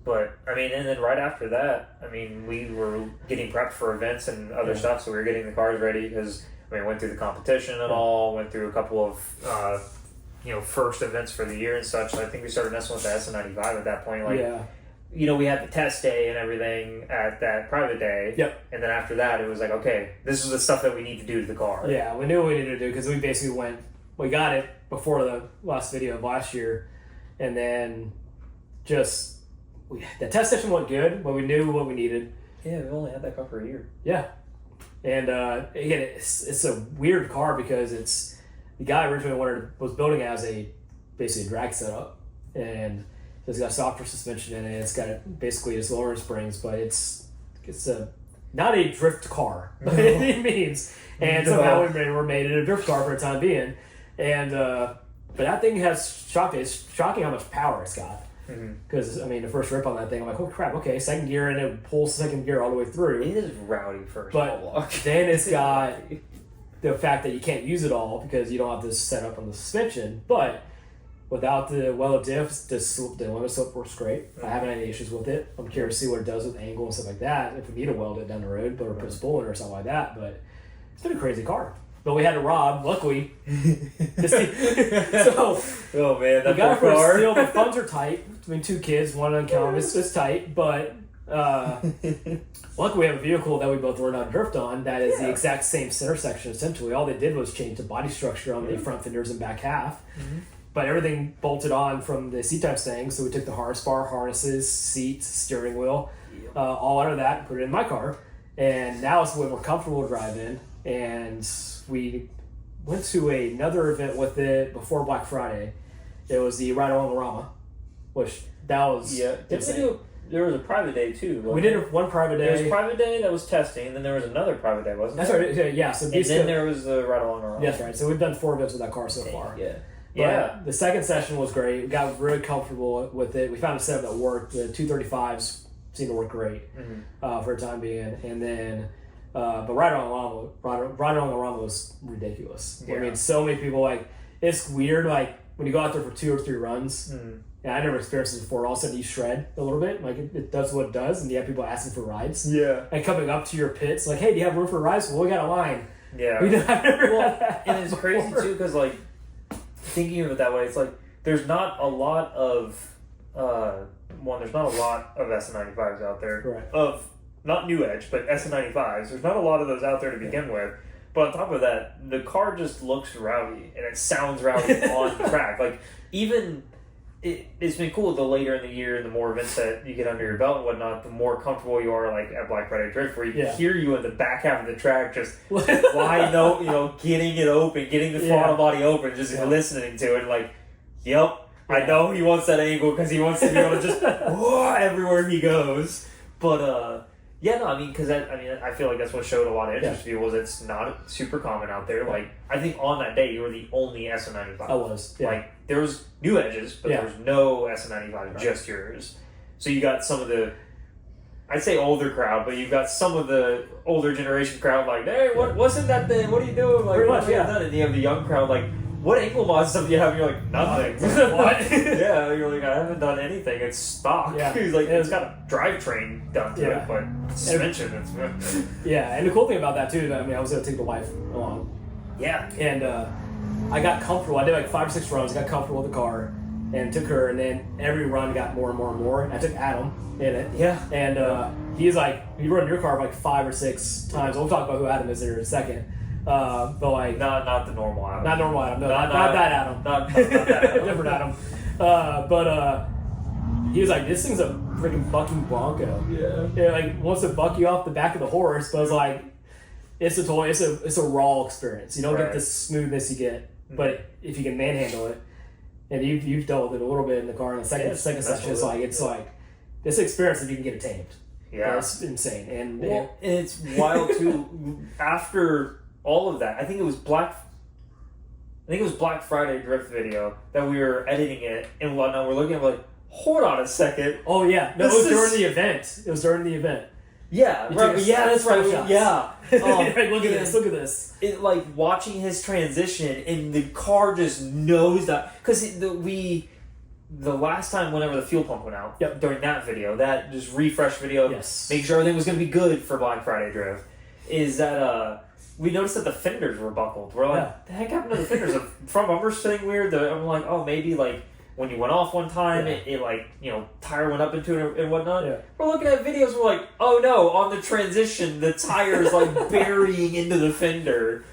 But I mean, and then right after that, I mean, we were getting prepped for events and other stuff, so we were getting the cars ready because went through the competition and all, went through a couple of first events for the year and such. So I think we started messing with the S95 at that point, we had the test day and everything at that private day. Yep. And then after that, it was like, okay, this is the stuff that we need to do to the car. Yeah, we knew what we needed to do because we basically we got it before the last video of last year, and then the test session went good, but we knew what we needed. Yeah, we only had that car for a year. Yeah. And again, it's a weird car because the guy originally was building it as basically a drag setup, and it's got softer suspension in it. It's got basically just lower springs, but it's not a drift car by any means. And somehow we made it a drift car for the time being. And but that thing has it's shocking how much power it's got. Because the first rip on that thing, I'm like, oh crap, okay, second gear, and it pulls second gear all the way through. It is rowdy first. But then it's got the fact that you can't use it all because you don't have this set up on the suspension. But without the welded diffs, the limit slip works great. I haven't had any issues with it. I'm curious to see what it does with angle and stuff like that. If we need to weld it down the road, or put a spool in or something like that. But it's been a crazy car. But we had to rob, luckily. So, oh man, that we got it poor for car. a steal. The funds are tight between two kids, one on count. It's tight, but luckily we have a vehicle that we both learned how to drift on that is the exact same center section. Essentially, all they did was change the body structure on the front fenders and back half. But everything bolted on from the C-type thing. So we took the harness bar, harnesses, seats, steering wheel, all out of that, and put it in my car. And now it's way more comfortable to drive in. And we went to another event with it before Black Friday. It was the Ride Along the Rama, which that was insane. There was a private day too. We did one private day. There was a private day that was testing, and then there was another private day, wasn't That's there? right. Yeah. So and then there was the Ride Along the Rama. That's right. So we've done 4 events with that car so far. Yeah. But the second session was great. We got really comfortable with it. We found a setup that worked. The 235s seemed to work great for the time being. And then, but riding on the llama was ridiculous. Yeah. I mean, so many people, like, it's weird, like, when you go out there for 2 or 3 runs, and I never experienced this before, all of a sudden you shred a little bit, like, it does what it does, and you have people asking for rides. Yeah. And coming up to your pits, like, hey, do you have room for rides? Well, we got a line. Yeah. I've never had that and it's crazy before. too, because like thinking of it that way, it's like there's not a lot of there's not a lot of SN95s out there. Right. Of not new edge, but SN95s. There's not a lot of those out there to begin with. But on top of that, the car just looks rowdy and it sounds rowdy on track. Like even it's been cool the later in the year and the more events that you get under your belt and whatnot, the more comfortable you are, like at Black Friday Drift, where you can hear you in the back half of the track just wide open, getting it open, getting the throttle body open, just listening to it, like, I know he wants that angle because he wants to be able to just everywhere he goes. But because I feel like that's what showed a lot of interest to people. Was it's not super common out there. Like I think on that day you were the only SN95. I was. Yeah. Like there was new edges, but there was no SN95, just yours. So you got some of the, I'd say older crowd, but you've got some of the older generation crowd like, hey, what's in that thing? What are you doing? Like, pretty much, And you have the young crowd like, what ankle mods stuff do you have? And you're like, nothing. What? Yeah, you're like, I haven't done anything. It's stock. Yeah. He's like, it's got a drivetrain done to it, but suspension. Yeah, and the cool thing about that too is, I was going to take the wife along. Yeah. And I got comfortable. I did like 5 or 6 runs. I got comfortable with the car and took her. And then every run got more and more and more. And I took Adam in it. Yeah. And he's like, you run your car like 5 or 6 times. We'll talk about who Adam is there in a second. But like not the normal Adam. Not normal Adam. No, not that Adam. Not that Adam. Different Adam. But he was like, this thing's a freaking bucking Bronco. Yeah. It like wants to buck you off the back of the horse, but it's like it's a raw experience. You don't get the smoothness you get, but if you can manhandle it, and you've dealt with it a little bit in the car in the second section, it's like this experience that you can get it tamed. Yeah, it's insane. And it's wild too. After all of that, I think it was Black Friday Drift video that we were editing it and whatnot. We're looking at like, hold on a second. Oh yeah, no, it was during the event. It was during the event. Yeah, right. Yeah, that's right. Yeah. Like, look at this. Look at this. It like watching his transition, and the car just knows that because the last time whenever the fuel pump went out during that video, that just refresh video, make sure everything was going to be good for Black Friday Drift, is that we noticed that the fenders were buckled. We're like, the heck happened to the fenders? The front bumper's sitting weird. I'm like, oh, maybe like when you went off one time, it like, tire went up into it and whatnot. Yeah. We're looking at videos, we're like, oh no, on the transition, the tire's like burying into the fender.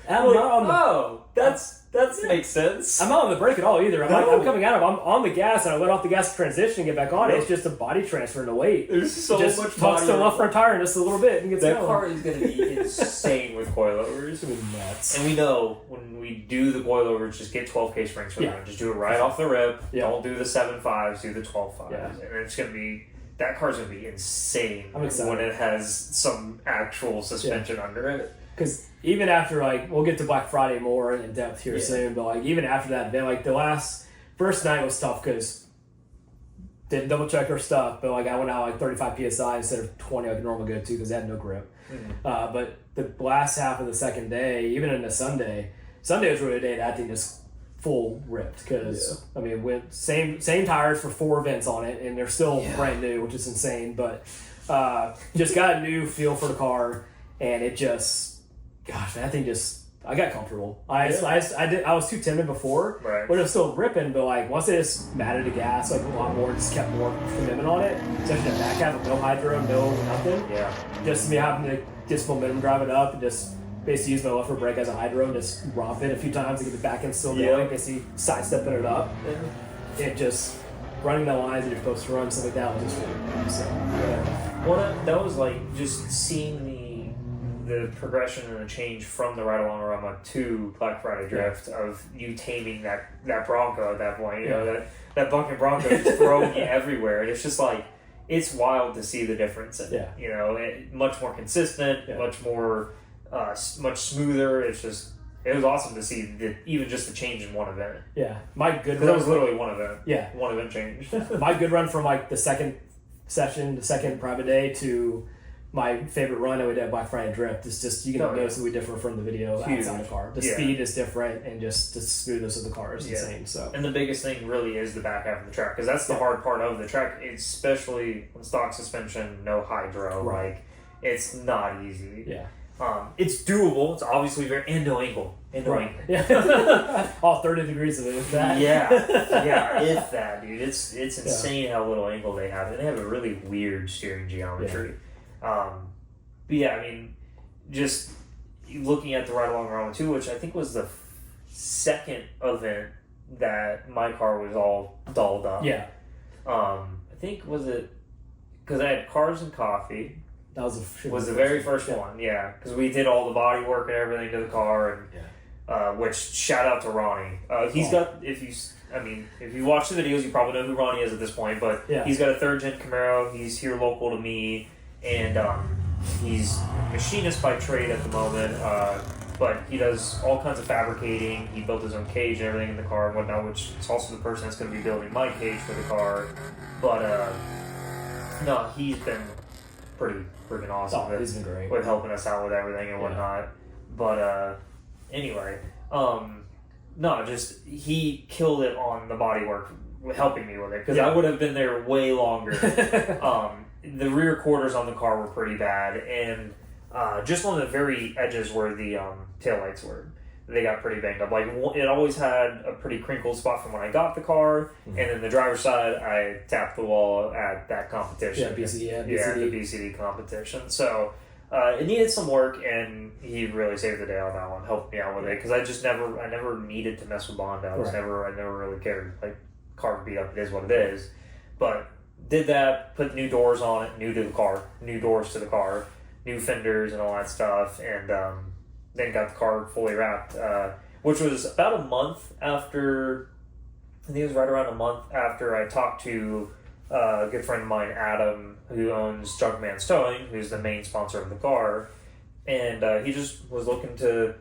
That makes sense. I'm not on the brake at all either. I'm coming out of I'm on the gas and I let off the gas transition and get back on it. It's just a body transfer and a weight. There's so just much tucks body. the left front tire in just a little bit and gets that going. car is going to be insane with coilovers. It's going to be nuts. And we know when we do the coilovers, just get 12K springs for them. Just do it right off the rip. Don't do the 7.5s, do the 12.5s. Yeah. And it's going to be, that car's going to be insane when it has some actual suspension under it. Because even after, like, we'll get to Black Friday more in depth here soon, but, like, even after that event, like, the first night was tough because didn't double check our stuff, but, like, I went out, like, 35 PSI instead of 20 like I normally go to because they had no grip. Mm-hmm. But the last half of the second day, even into Sunday was really a day that thing just full ripped because, I mean, went same tires for 4 events on it, and they're still brand new, which is insane, but just got a new feel for the car, and it just... Gosh, that thing I got comfortable. I was too timid before, but it was still ripping. But like once I just matted the gas like a lot more, just kept more commitment on it. Especially the back half with no hydro, no nothing. Yeah. Just me having to just momentum drive it up and just basically use my left foot brake as a hydro and just romp it a few times to get the back end still going. Basically sidestepping it up. It just running the lines that you're supposed to run, stuff like that was just really so. Well, that was like just seeing the progression and the change from the Ride Along Aroma to Black Friday Drift of you taming that Bronco at that point. You know, that bucking Bronco is throwing you everywhere. And it's just like, it's wild to see the difference. And, you know, much more consistent, much more, much smoother. It's it was awesome to see even just the change in one event. Yeah, my good Because run. it was literally one event. Yeah. One event change. My good run from like the second session, the second private day to my favorite run that we did at Black Friday Drift is just, you can noticeably different from the video outside the car. The speed is different and just the smoothness of the car is insane. So. And the biggest thing really is the back half of the track, because that's the hard part of the track, especially on stock suspension, no hydro. Right. Like, it's not easy. Yeah. It's doable. It's obviously very, and no angle. Yeah. All 30 degrees of it, if that. Yeah, if that, dude. It's insane how little angle they have. And they have a really weird steering geometry. But yeah, I mean, just looking at the Ride Along Rama 2, which I think was the second event that my car was all dolled up. Yeah. I think, was it, because I had Cars and Coffee. That was the very first one, yeah. Because we did all the body work and everything to the car, and which, shout out to Ronnie. He's got, if you watch the videos, you probably know who Ronnie is at this point, but he's got a 3rd gen Camaro. He's here local to me, and he's a machinist by trade at the moment, but he does all kinds of fabricating. He built his own cage and everything in the car and whatnot, which is also the person that's going to be building my cage for the car. But, no, he's been pretty freaking awesome he's been great with helping us out with everything and whatnot. But anyway, no, just he killed it on the bodywork, helping me with it, because I would have been there way longer. The rear quarters on the car were pretty bad, and just on the very edges where the taillights were, they got pretty banged up. Like, it always had a pretty crinkled spot from when I got the car, and then the driver's side, I tapped the wall at that competition. Yeah, BCD. The BCD competition. So it needed some work, and he really saved the day on that one, helped me out with it, because I never needed to mess with Bondi. I never really cared. Like, car beat up, it is what it is. But did that, put new doors on it, new to the car, new doors to the car, new fenders and all that stuff, and then got the car fully wrapped, which was about a month after, I think it was right around a month after I talked to a good friend of mine, Adam, who owns Junkman's Towing, who's the main sponsor of the car, and he just was looking to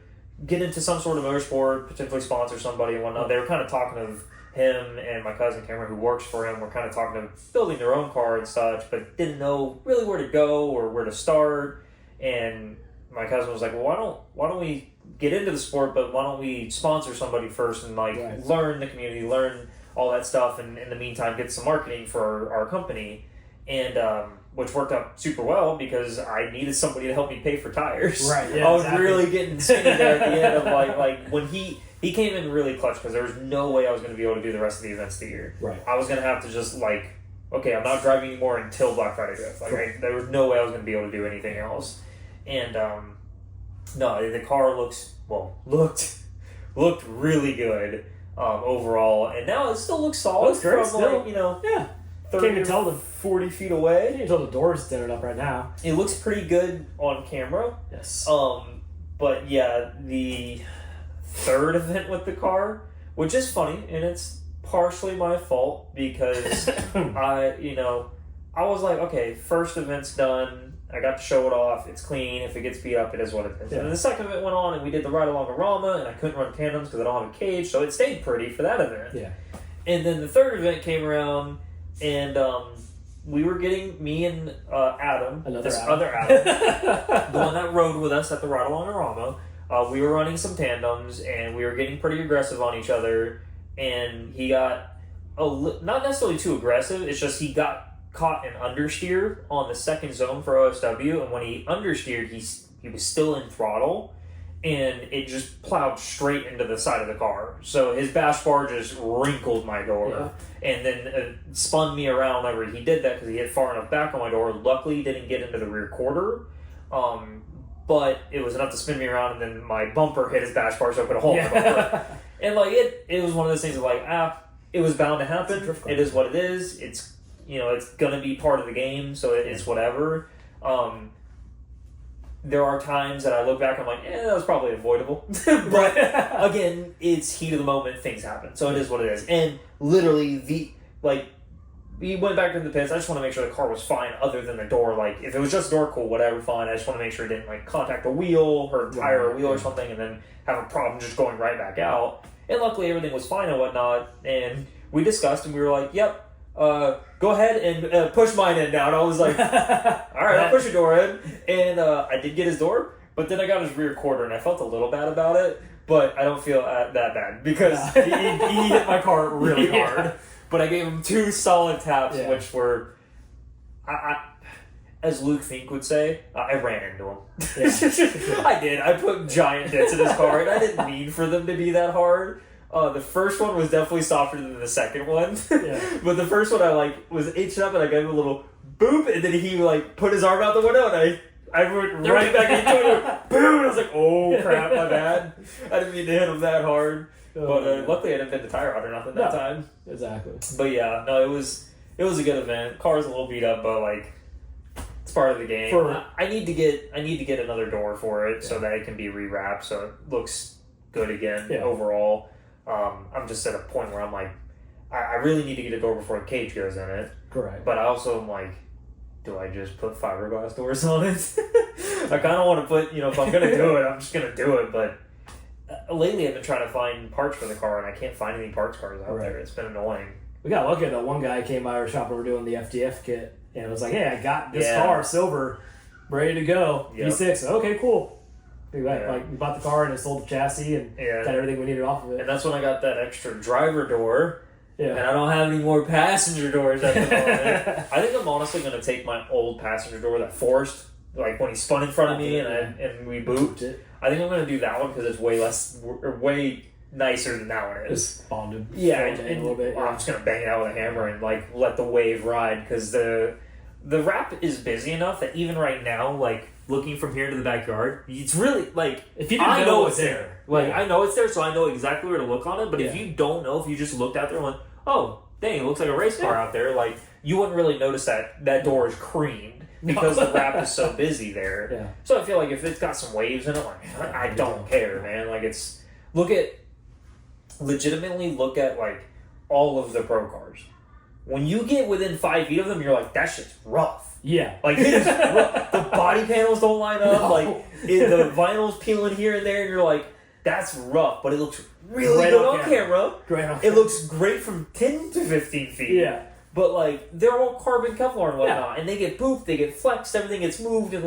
get into some sort of motorsport, potentially sponsor somebody and whatnot. They were kind of talking of him and my cousin Cameron, who works for him, were kind of talking of building their own car and such, but didn't know really where to go or where to start. And my cousin was like, well, why don't we get into the sport, but why don't we sponsor somebody first and learn the community, learn all that stuff, and in the meantime get some marketing for our company. And which worked out super well, because I needed somebody to help me pay for tires. Right, yeah, I was really getting skinny there at the end of like when he came in really clutch, because there was no way I was going to be able to do the rest of the events the year. Right. I was going to have to just okay, I'm not driving anymore until Black Friday Drift. There was no way I was going to be able to do anything else. And no, the car looked really good overall, and now it still looks solid. Looks great from still. 30 Can't even tell the 40 feet away. Can't even tell the door's standing up right now. It looks pretty good on camera. Yes. But yeah, the third event with the car, which is funny, and it's partially my fault, because I was like, okay, first event's done. I got to show it off. It's clean. If it gets beat up, it is what it is. Yeah. And then the second event went on, and we did the Ride Along Rama, and I couldn't run tandems because I don't have a cage, so it stayed pretty for that event. Yeah. And then the third event came around, and we were getting, me and Adam, other Adam, the one that rode with us at the Ride Along Rama, we were running some tandems, and we were getting pretty aggressive on each other, and he got not necessarily too aggressive, it's just he got caught an understeer on the second zone for OSW, and when he understeered, he was still in throttle, and it just plowed straight into the side of the car. So his bash bar just wrinkled my door, and then spun me around whenever he did that, because he hit far enough back on my door. Luckily, he didn't get into the rear quarter, but it was enough to spin me around, and then my bumper hit his bash bar, so I put a hole in the bumper. And it was one of those things of it was bound to happen. It is what it is. It's it's gonna be part of the game, so it's whatever. There are times that I look back, I'm like, that was probably avoidable. But again, it's heat of the moment, things happen. So it is what it is. And literally we went back to the pits. I just want to make sure the car was fine other than the door. Like, if it was just door, cool, whatever, fine. I just want to make sure it didn't, like, contact the wheel or tire or wheel or something and then have a problem just going right back out. And luckily everything was fine and whatnot. And we discussed and we were like, yep, go ahead and push mine in now. And I was like, all right, I'll push your door in. And I did get his door, but then I got his rear quarter and I felt a little bad about it. But I don't feel that bad because he hit my car really hard. But I gave him 2 solid taps, which were, as Luke Fink would say, I ran into him. Yeah. I did. I put giant dents in his car, and I didn't mean for them to be that hard. The first one was definitely softer than the second one. Yeah. But the first one I was itching up, and I gave him a little boop, and then he put his arm out the window, and I went right back into it. Boom! And I was like, oh crap, my bad. I didn't mean to hit him that hard. But luckily I didn't hit the tire out or nothing that time. Exactly. But yeah, no, it was a good event. Car's a little beat up, but it's part of the game. I need to get another door for it so that it can be rewrapped so it looks good again overall. I'm just at a point where I'm like, I really need to get a door before the cage goes in it. Correct. But I also am like, do I just put fiberglass doors on it? I kind of want to put, if I'm going to do it, I'm just going to do it. But lately I've been trying to find parts for the car, and I can't find any parts cars out there. It's been annoying. We got lucky that one guy came by our shop and we're doing the FDF kit, and it was like, hey, I got this car, silver, ready to go. Yep. V6. Okay, cool. We bought the car and it sold the chassis and got everything we needed off of it. And that's when I got that extra driver door. Yeah. And I don't have any more passenger doors at the moment. I think I'm honestly going to take my old passenger door that forced, when he spun in front of me and we booped it. I think I'm going to do that one because it's way nicer than that one is. It's bonded. Yeah, and a little bit. I'm just going to bang it out with a hammer and let the wave ride because the wrap is busy enough that even right now, looking from here to the backyard, it's really if you didn't know it's there. I know it's there, so I know exactly where to look on it. But if you don't know, if you just looked out there and went, oh, dang, it looks like a race car out there, you wouldn't really notice that door is creamed because the wrap is so busy there. Yeah. So I feel like if it's got some waves in it, I don't care, man. Legitimately look at all of the pro cars. When you get within 5 feet of them, you're like, that shit's rough. Yeah. It is rough. The body panels don't line up. No. The vinyl's peeling here and there, and you're like, that's rough, but it looks really good on camera. It looks great from 10 to 15 feet. Yeah. But, they're all carbon Kevlar and whatnot, and they get booped, they get flexed, everything gets moved, and,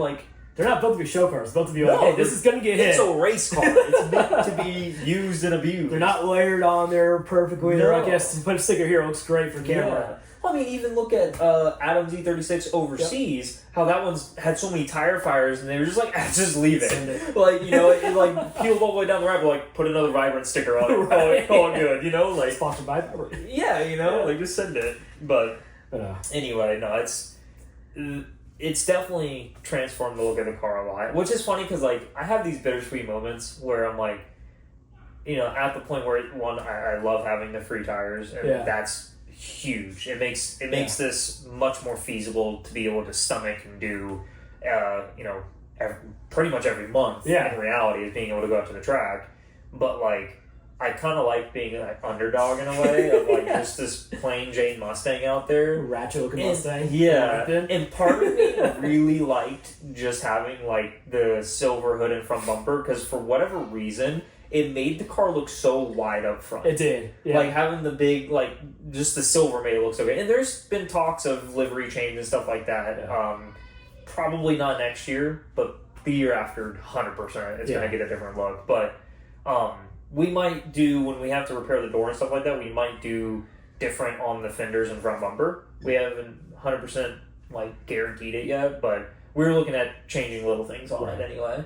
they're not built to be show cars. It's built to be hey, this is going to get hit. It's a race car. It's meant to be used and abused. They're not layered on there perfectly. No. I guess put a sticker here, it looks great for camera. Yeah. Well, even look at Adam's E36 overseas, how that one's had so many tire fires, and they were just like, just leave it. It peeled all the way down the ramp, put another Vibrant sticker on it. Right. All good, Sponsored by Vibrant. Yeah, just send it. But anyway, no, it's definitely transformed the look of the car a lot, which is funny because, I have these bittersweet moments where I'm at the point where, I love having the free tires, and that's huge. It makes this much more feasible to be able to stomach and do, pretty much every month. Yeah. In reality, is being able to go out to the track. But I kind of like being an underdog in a way of just this plain Jane Mustang out there, ratchet looking Mustang. Yeah, and part of me really liked just having the silver hood and front bumper because for whatever reason, it made the car look so wide up front. It did. Yeah. Having the big, just the silver made it look so good. And there's been talks of livery change and stuff like that. Yeah. Probably not next year, but the year after, 100%, it's going to get a different look. But we might do, when we have to repair the door and stuff like that, we might do different on the fenders and front bumper. We haven't 100% guaranteed it yet, but we're looking at changing little things on it anyway.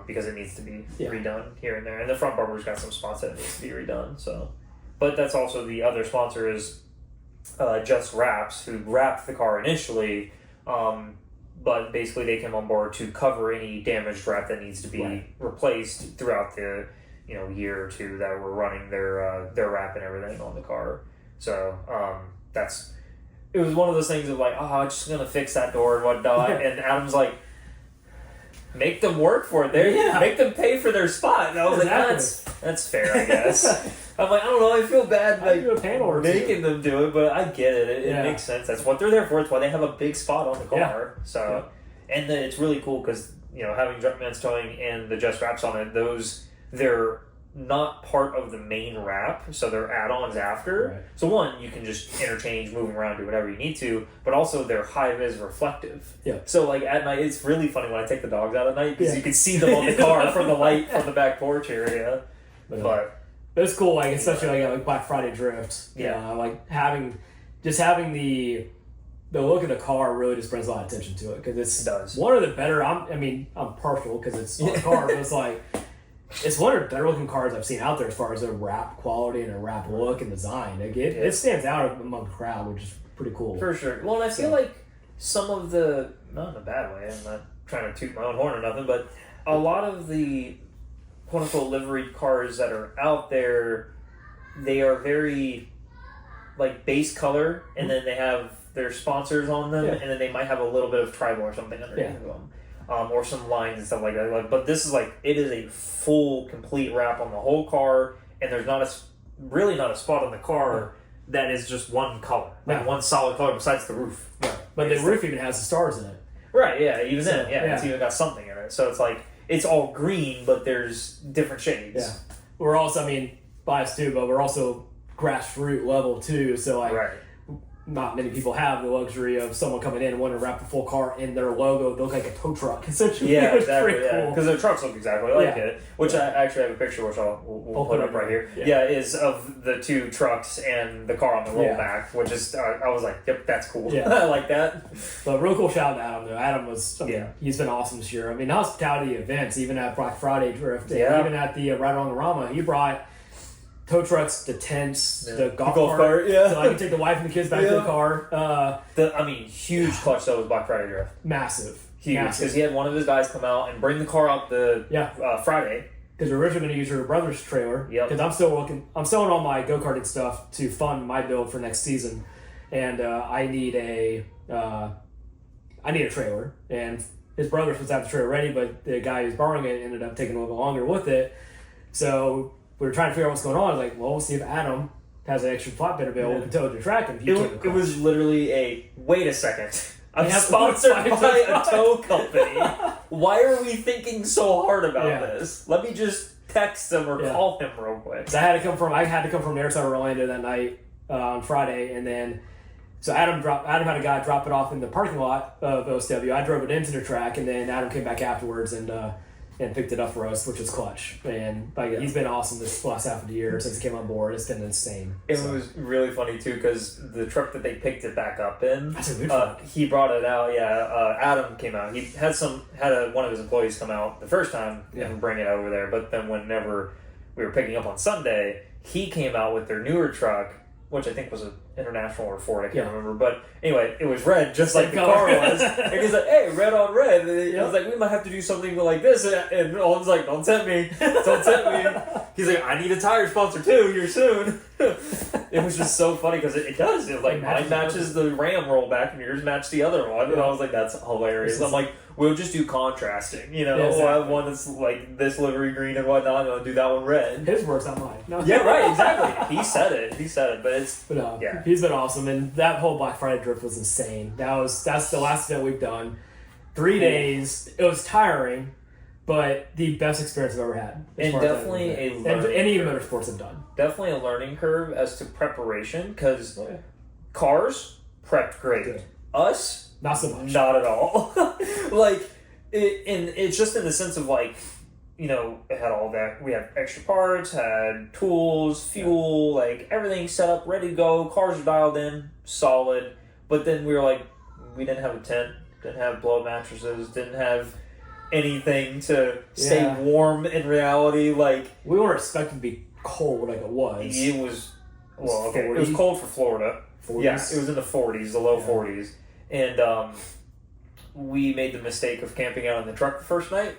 Because it needs to be redone here and there. And the front bumper's got some spots that it needs to be redone. So, but that's also the other sponsor is Just Wraps, who wrapped the car initially, but basically they came on board to cover any damaged wrap that needs to be replaced throughout the year or two that we're running their wrap and everything on the car. So it was one of those things of I'm just gonna fix that door and whatnot. And Adam's like, make them work for it. Make them pay for their spot. And I was like, that's fair, I guess. I'm like, I don't know, I feel bad I'd do a panel or making them do it, but I get it. It makes sense. That's what they're there for. It's why they have a big spot on the car. So, and then it's really cool because, having Jumpman's Towing and the Just Wraps on it, they're not part of the main wrap, so they're add-ons after. Right. So one, you can just interchange, moving around, do whatever you need to, but also they're high-vis reflective. Yeah. So like at night, it's really funny when I take the dogs out at night because you can see them on the car from the light from the back porch area. But it's cool, like especially like Black Friday drift. Like having the look of the car really just brings a lot of attention to it because it's one of the better. I'm partial because it's on the car, but it's like. It's one of the better looking cars I've seen out there as far as their wrap quality and their wrap look and design. Like it stands out among the crowd, which is pretty cool. For sure. Well, and I feel like some of the, not in a bad way, I'm not trying to toot my own horn or nothing, but a lot of the quote unquote livery cars that are out there, they are very like base color, and then they have their sponsors on them, and then they might have a little bit of tribal or something underneath them. Or some lines and stuff like that. But this is it is a full, complete wrap on the whole car, and there's really not a spot on the car that is just one color, one solid color besides the roof. Right. But the roof even has the stars in it. Right, even then, it's even got something in it. So it's it's all green, but there's different shades. Yeah. We're also, biased too, but we're also grassroots level too, so not many people have the luxury of someone coming in and wanting to wrap the full car in their logo. They look like a tow truck, essentially. Yeah, it's exactly. pretty cool. Because the trucks look exactly like it. Which I actually have a picture, which we'll put up right here. Is of the two trucks and the car on the rollback, which is I was like, yep, that's cool. Yeah. I like that. But real cool shout out to Adam though. Adam was, he's been awesome this year. Hospitality events, even at Black Friday Drift, even at the Right on the Rama, he brought tow trucks, the tents, the golf cart. So I can take the wife and the kids back to the car. Huge clutch though was Black Friday Drift. Massive. Huge. Because he had one of his guys come out and bring the car out Friday. Because we're originally going to use your brother's trailer. Because I'm selling all my go-karting stuff to fund my build for next season. And I need a trailer. And his brother was supposed to have the trailer ready, but the guy who's borrowing it ended up taking a little bit longer with it. So we were trying to figure out what's going on. I was like, well, we'll see if Adam has an extra flatbed available to tow to the track. And it was literally wait a second. I'm sponsored by a tow company. Why are we thinking so hard about this? Let me just text him or call him real quick. So I had to come from the other side of Orlando that night on Friday, and then so Adam had a guy drop it off in the parking lot of OSW. I drove it into the track, and then Adam came back afterwards and picked it up for us, which was clutch. And he's been awesome this last half of the year since he came on board. It's been insane. It was really funny too because the truck that they picked it back up in, that's a good truck. He brought it out. Adam came out. He had one of his employees come out the first time and bring it over there. But then whenever we were picking up on Sunday, he came out with their newer truck, which I think was an International or Ford, I can't remember. But anyway, it was red, just like the car was. And he's like, hey, red on red. And he was like, we might have to do something like this. And Owen's like, don't tempt me. Don't tempt me. He's like, I need a tire sponsor too here soon. It was just so funny because it does. It mine matches the Ram rollback and yours match the other one. And I was like, that's hilarious. I'm like, we'll just do contrasting. We'll have one that's like this livery green and whatnot, and I'll do that one red. His works, not mine. No. Yeah, right, exactly. He said it, but he's been awesome, and that whole Black Friday drift was insane. That's the last event we've done. 3 days. It was tiring, but the best experience I've ever had. And definitely a learning any curve. motorsports have done. Definitely a learning curve as to preparation, because cars prepped great. Good. Us, not so much. Not at all. It's just in the sense of it had all that. We had extra parts, had tools, fuel, everything set up, ready to go. Cars are dialed in, solid. But then we were we didn't have a tent, didn't have blow mattresses, didn't have anything to stay warm in reality. We weren't expecting to be cold like it was. It was it was cold for Florida. 40s? Yeah, it was in the 40s, the low 40s. And we made the mistake of camping out in the truck the first night,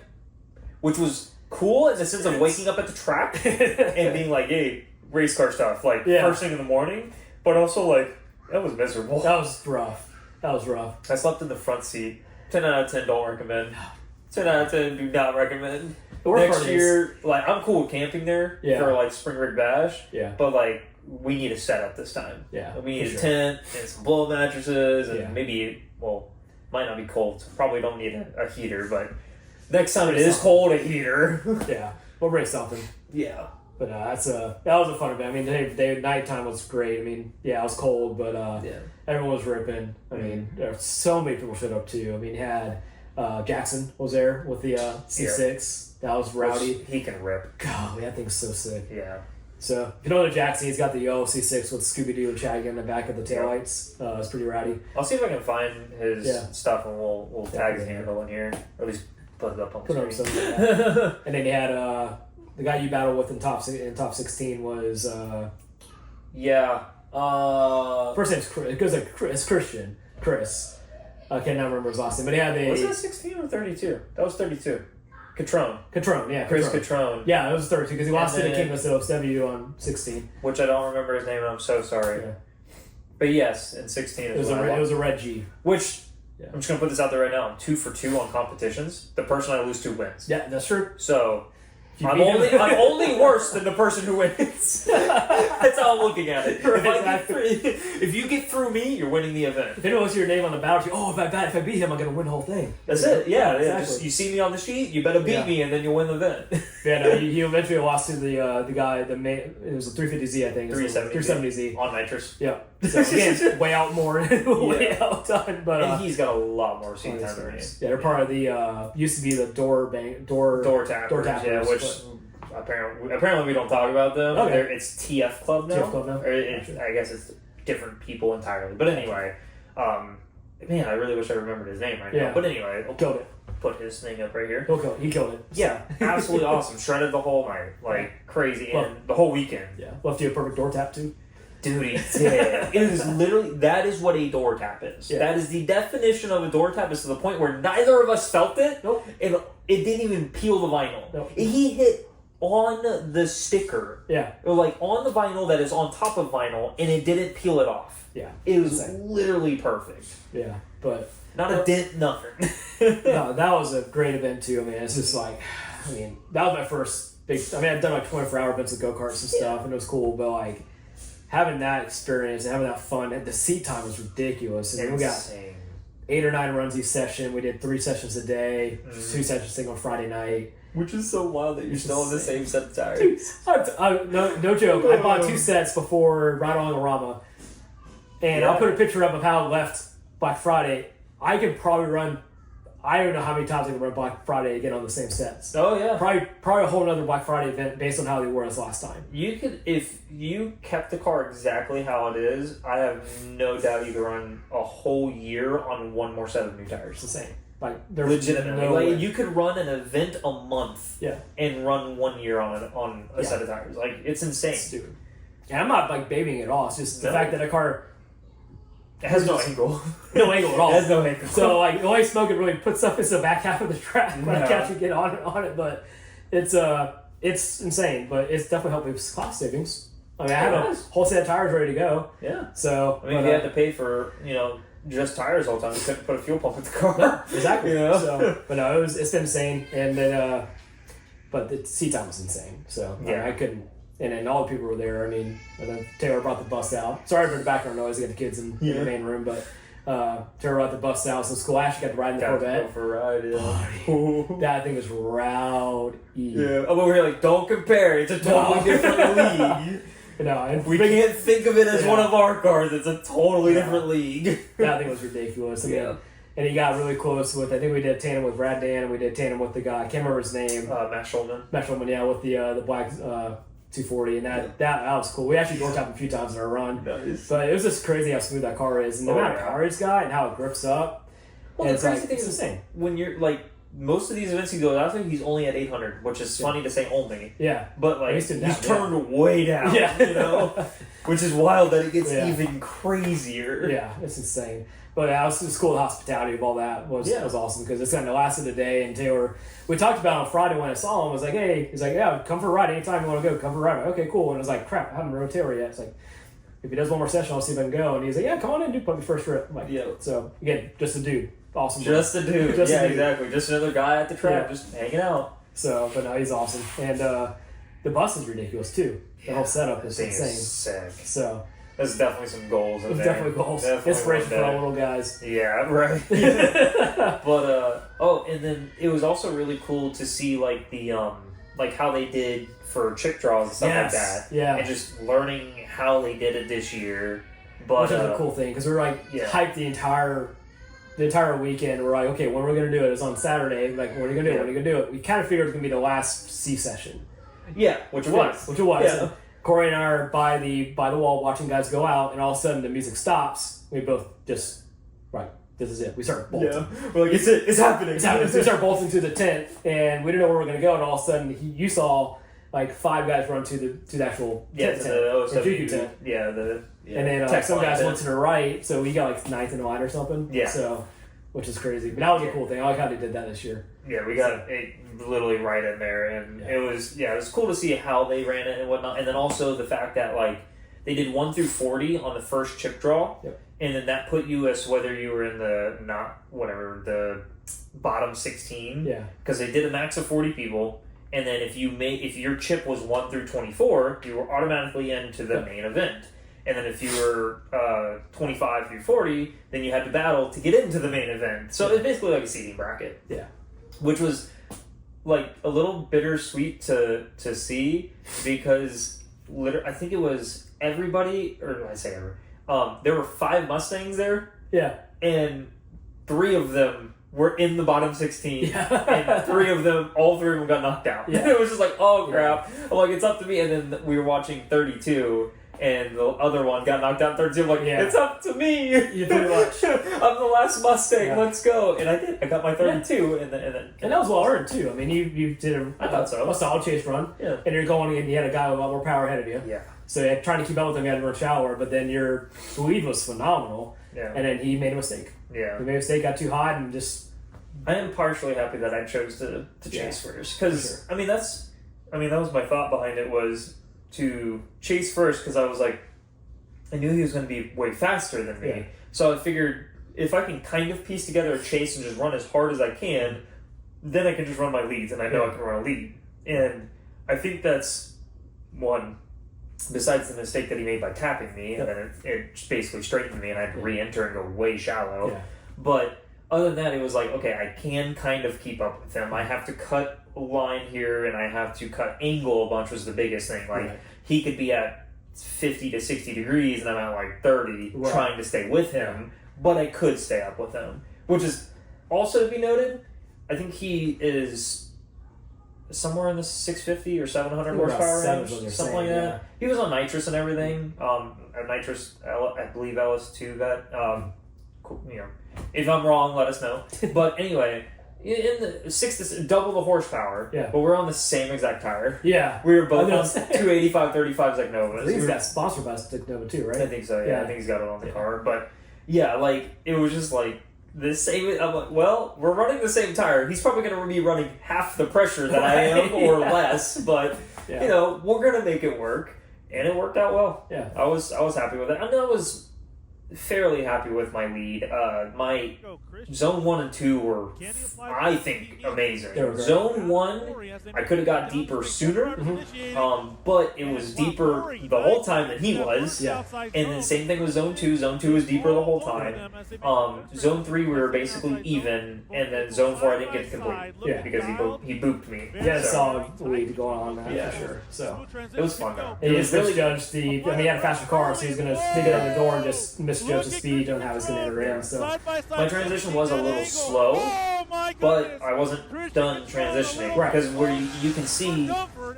which was cool in the sense of waking up at the track and being like, hey, race car stuff, first thing in the morning, but also that was miserable. That was rough. I slept in the front seat. 10 out of 10 don't recommend. 10 out of 10 do not recommend. next year, like, I'm cool with camping there for, like, Spring Break Bash. Yeah. But, like, we need a setup this time. Yeah. We need a tent and some blow mattresses and maybe, might not be cold. So probably don't need a heater, but next time it is cold, a heater. Yeah. We'll bring something. Yeah. But that was a fun event. I mean, nighttime was great. I mean, it was cold, but everyone was ripping. I mean, there were so many people showed up too. I mean, you had Jackson was there with the C6. That was rowdy. He can rip. God, that thing's so sick. Yeah. So, if you know the Jackson, he's got the yellow C6 with Scooby-Doo and Shaggy in the back of the taillights. It's pretty rowdy. I'll see if I can find his stuff and we'll tag his handle in here. Or at least put it up on the screen. And then you had the guy you battled with in top 16 was... first name's Chris. It goes like Chris. Christian. Chris. I can't remember his last name. But he had the... Was that 16 or 32? That was 32. Catrone. Yeah. Chris Catrone. Yeah, it was 32 because he lost to the King of OSW on 16. Which I don't remember his name and I'm so sorry. Yeah. But yes, in 16 it was a red G. Which, I'm just going to put this out there right now. I'm 2 for 2 on competitions. The person I lose to wins. Yeah, that's true. So... I'm only worse than the person who wins. That's how I'm looking at it. If you get through me, you're winning the event. If anyone wants your name on the battle sheet, if I beat him, I'm going to win the whole thing. That's it. Yeah, exactly. Just, you see me on the sheet, you better beat me, and then you'll win the event. He eventually lost to the guy. It was a 350Z, I think. 370Z on nitrous. Yeah. So again, way out more, way out time. But and he's got a lot more seat time than me. Yeah, they're part of the used to be the door tappers. Yeah, which apparently we don't talk about them. Okay. It's TF Club now. I guess it's different people entirely. But anyway, man, I really wish I remembered his name right now. But anyway, killed it. Put his thing up right here. He killed it. Yeah, absolutely awesome. Shredded the whole night, like crazy, and the whole weekend. Yeah, left you a perfect door tap too. Dude, he did. It is literally, that is what a door tap is. Yeah. That is the definition of a door tap, is to the point where neither of us felt it. Nope. And it didn't even peel the vinyl. Nope. He hit on the sticker. Yeah. Or like on the vinyl that is on top of vinyl, and it didn't peel it off. Yeah. It was literally perfect. Yeah, but... Not a dent, nothing. No, that was a great event too. I mean, it's just like... that was my first big... I've done like 24-hour events with go-karts and stuff, and it was cool, but like... Having that experience and having that fun, the seat time was ridiculous. And we got 8 or 9 runs each session. We did 3 sessions a day, 2 sessions single Friday night. Which is so wild that you're still on the same set of tires. Dude, no joke. I bought 2 sets before Ride on Lorama. And I'll put a picture up of how it left Black Friday. I could probably run... I don't know how many times I can run Black Friday again on the same sets. Oh, yeah. Probably a whole other Black Friday event based on how they were this last time. You could, if you kept the car exactly how it is, I have no doubt you could run a whole year on 1 more set of new tires. It's the same. Legitimately. You could run an event a month and run 1 year on a set of tires. Like, it's insane. Stupid. And I'm not babying it at all. It's just the fact that a car... It has no angle. No angle at all. It has no angle. So, the only smoke it really puts up is the back half of the track when I actually get on it. But it's insane. But it's definitely helped with cost savings. I have a whole set of tires ready to go. Yeah. So, if you had to pay for, just tires all the time, you couldn't put a fuel pump in the car. No, exactly. So, but no, it's been insane. And then, but the seat time was insane. So, I couldn't. And then all the people were there. And then Taylor brought the bus out. Sorry for the background noise. I got the kids in the main room, but Taylor brought the bus out. So school actually got to ride in the Corvette. For a ride, yeah. That thing was rowdy. Yeah. But we're like, don't compare. It's a totally different league. And we can't think of it as one of our cars. It's a totally different league. That thing was ridiculous. And he got really close with, I think we did tandem with Brad Dan, and we did tandem with the guy, I can't remember his name. Matt Schulman. With the black 240, and that was cool. We actually door tapped a few times in our run. Nice. But it was just crazy how smooth that car is, and the amount of power it's got, and how it grips up. Well, the crazy thing is insane. When you're most of these events he goes out to, he's only at 800, which is funny to say only. Yeah. But he's turned way down. Yeah. Which is wild that it gets even crazier. Yeah, it's insane. But it was cool. The hospitality of all that was awesome, because it's kind of lasted a day. And Taylor, we talked about it on Friday when I saw him. I was like, hey, he's like, yeah, come for a ride anytime you want to go. Come for a ride. Okay, cool. And I was like, crap, I haven't rode Taylor yet. It's like, if he does 1 more session, I'll see if I can go. And he's like, yeah, come on in, dude. Put me first trip. I'm like, So again, just a dude. Awesome. Just a dude. Exactly. Just another guy at the track, just hanging out. So, but no, he's awesome. And the bus is ridiculous too. The whole setup is insane. Sick. So there's definitely some goals in there's there. definitely goals. Definitely Inspiration one for all day. little guys. Yeah, right. But and then it was also really cool to see like the like how they did for chick draws and stuff like that. Yeah. And just learning how they did it this year. But Which is a cool thing because we're like hyped the entire weekend. We're like, okay, when are we gonna do it? It's on Saturday. Like, when are you gonna do it? When are you gonna do it? We kind of figured it was gonna be the last C session. Yeah, which it was. Yeah. And Corey and I are by the wall watching guys go out, and all of a sudden the music stops. We both just this is it. We start bolting. Yeah, we're like, it's happening. It's happening. So we start bolting to the tent, and we didn't know where we were gonna go. And all of a sudden, you saw like 5 guys run to the actual tent, the the Juku tent. Yeah, And then tech some line guys tent. went to the right, so we got like 9th in line or something. Yeah. So, which is crazy. But that was a cool thing. I like how they did that this year. Yeah, we got it literally right in there, and it was cool to see how they ran it and whatnot, and then also the fact that like they did 1 through 40 on the first chip draw, and then that put you as whether you were in the bottom 16, because they did a max of 40 people, and then if your chip was 1 through 24, you were automatically into the main event. And then if you were 25 through 40, then you had to battle to get into the main event. So it's basically like a seeding bracket. Yeah. Which was like a little bittersweet to see because I think it was everybody, or I say everybody, there were 5 Mustangs there. Yeah. And 3 of them were in the bottom 16. Yeah. And all 3 of them got knocked out. Yeah. It was just like, oh crap. I'm like, it's up to me. And then we were watching 32. And the other one got knocked out in 32. I'm like, it's up to me. You pretty much. I'm the last Mustang. Let's go. And I did. I got my 32. And then that was well earned too. I mean, you did I thought so. a solid chase run. Yeah. And you're going and you had a guy with a lot more power ahead of you. Yeah. So you had, trying to keep up with him, you had to run shower. But then your lead was phenomenal. Yeah. And then he made a mistake. Yeah. He made a mistake, got too hot, and just. I am partially happy that I chose to chase first because I mean that was my thought behind it was to chase first because I was like I knew he was going to be way faster than me, so I figured if I can kind of piece together a chase and just run as hard as I can, then I can just run my leads and I know I can run a lead, and I think that's one. Besides the mistake that he made by tapping me, and then it just basically straightened me, and I had to re-enter and go way shallow. Yeah. But other than that, it was like, okay, I can kind of keep up with him. I have to cut a line here, and I have to cut angle a bunch was the biggest thing. Like, he could be at 50 to 60 degrees, and I'm at like 30 trying to stay with him, but I could stay up with him. Which is also to be noted, I think he is somewhere in the 650 or 700 horsepower range, something like that. Yeah. He was on nitrous and everything. A nitrous, I believe LS2 got, if I'm wrong, let us know. But anyway, in the double the horsepower, but we're on the same exact tire. Yeah. We were both on 285 35s like Novas. I think he's got sponsored by Stick Nova too, right? I think so, yeah. I think he's got it on the car. But yeah, like, it was just like, the same. I'm like, well, we're running the same tire. He's probably going to be running half the pressure that I am, or less. But we're going to make it work, and it worked out well. Yeah, I was happy with it. I was fairly happy with my lead. My zone 1 and 2 were, I think, amazing. Zone 1, I could have got deeper sooner, but it was deeper the whole time that he was. Yeah. And then same thing with Zone 2. Zone 2 was deeper the whole time. Zone 3, we were basically even, and then Zone 4, I didn't get to complete. Yeah. Because he booped me. Yeah, solid lead going on that for sure. So it was fun though. He just misjudged he had a faster car, so he was going to stick it on the door and just misjudge the speed, don't have his going to enter in. So my transition was a little slow, but I wasn't done transitioning. Because where you can see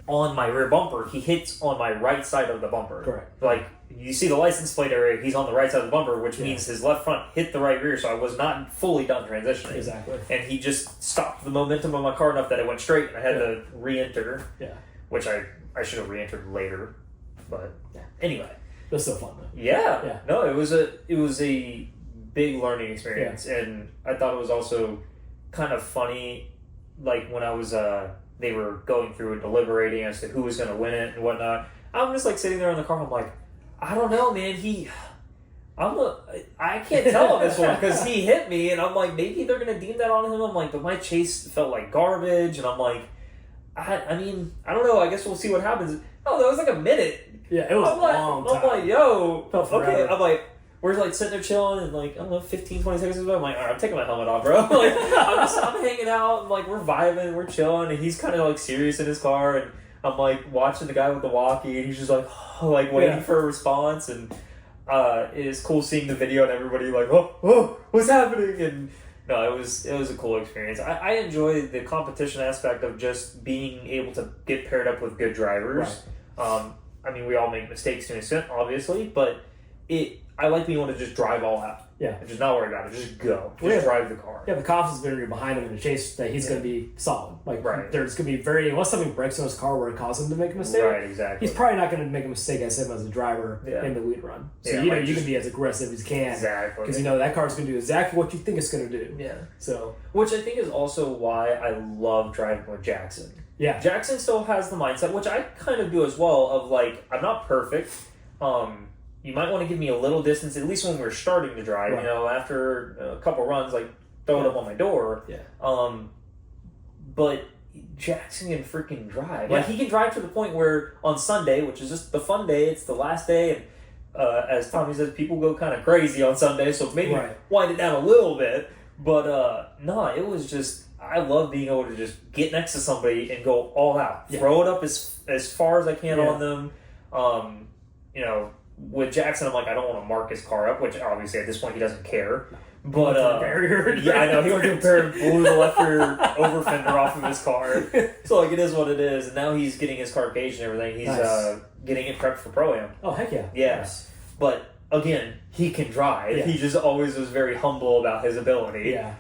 on my rear bumper, he hits on my right side of the bumper. Correct. Like, you see the license plate area, he's on the right side of the bumper, which means his left front hit the right rear, so I was not fully done transitioning. Exactly. And he just stopped the momentum of my car enough that it went straight, and I had to re-enter. Yeah. Which I should have re-entered later. But anyway. It was so fun though. Yeah. No, it was a big learning experience, and I thought it was also kind of funny, like when I was they were going through and deliberating as to who was going to win it and whatnot. I'm just like sitting there in the car. I'm like, I don't know, man. I can't tell on this one because he hit me, and I'm like, maybe they're going to deem that on him. I'm like, but my chase felt like garbage, and I'm like, I mean, I don't know. I guess we'll see what happens. Oh, that was like a minute. Yeah, it was a long time. I'm like, yo, Felt okay. forever. I'm like, we're like sitting there chilling, and like, I don't know, 15, 20 seconds ago, I'm like, all right, I'm taking my helmet off, bro. Like, I'm hanging out, and like, we're vibing, we're chilling, and he's kind of like serious in his car, and I'm like watching the guy with the walkie, and he's just like, like waiting for a response, and it is cool seeing the video and everybody like, oh, what's happening? And no, it was a cool experience. I enjoy the competition aspect of just being able to get paired up with good drivers. Right. I mean, we all make mistakes to an extent, obviously, but I like being able to just drive all out. Yeah. And just not worry about it. Just go. Just Yeah. drive the car. Yeah, the confidence when you're behind him in the chase that he's going to be solid. Like, Right. there's going to be unless something breaks in his car where it causes him to make a mistake. Right, exactly. He's probably not going to make a mistake as him as a driver Yeah. in the lead run. So, Yeah, you know, like you just- can be as aggressive as you can. Exactly. Because, you know, that car's going to do exactly what you think it's going to do. Yeah. So, Which I think is also why I love driving with Jackson. yeah. Jackson still has the mindset, which I kind of do as well, of like, I'm not perfect. You might want to give me a little distance, at least when we're starting to drive. Right. You know, after a couple runs, like throw it up on my door. Yeah. But Jackson can freaking drive. Yeah. Like he can drive to the point where on Sunday, which is just the fun day, it's the last day, and as Tommy says, people go kind of crazy on Sunday, so maybe Right. wind it down a little bit. But no, it was just, I love being able to just get next to somebody and go all out. Yeah. Throw it up as far as I can Yeah. on them. You know, with Jackson, I'm like, I don't want to mark his car up, which obviously at this point he doesn't care. But Barrier. yeah, I know he went to a pair and blew the left rear over fender off of his car. So like it is what it is, and now he's getting his car caged and everything. He's Nice. getting it prepped for Pro-Am. Oh, heck yeah. Yes, but again, he can drive. Yeah. He just always was very humble about his ability. Yeah.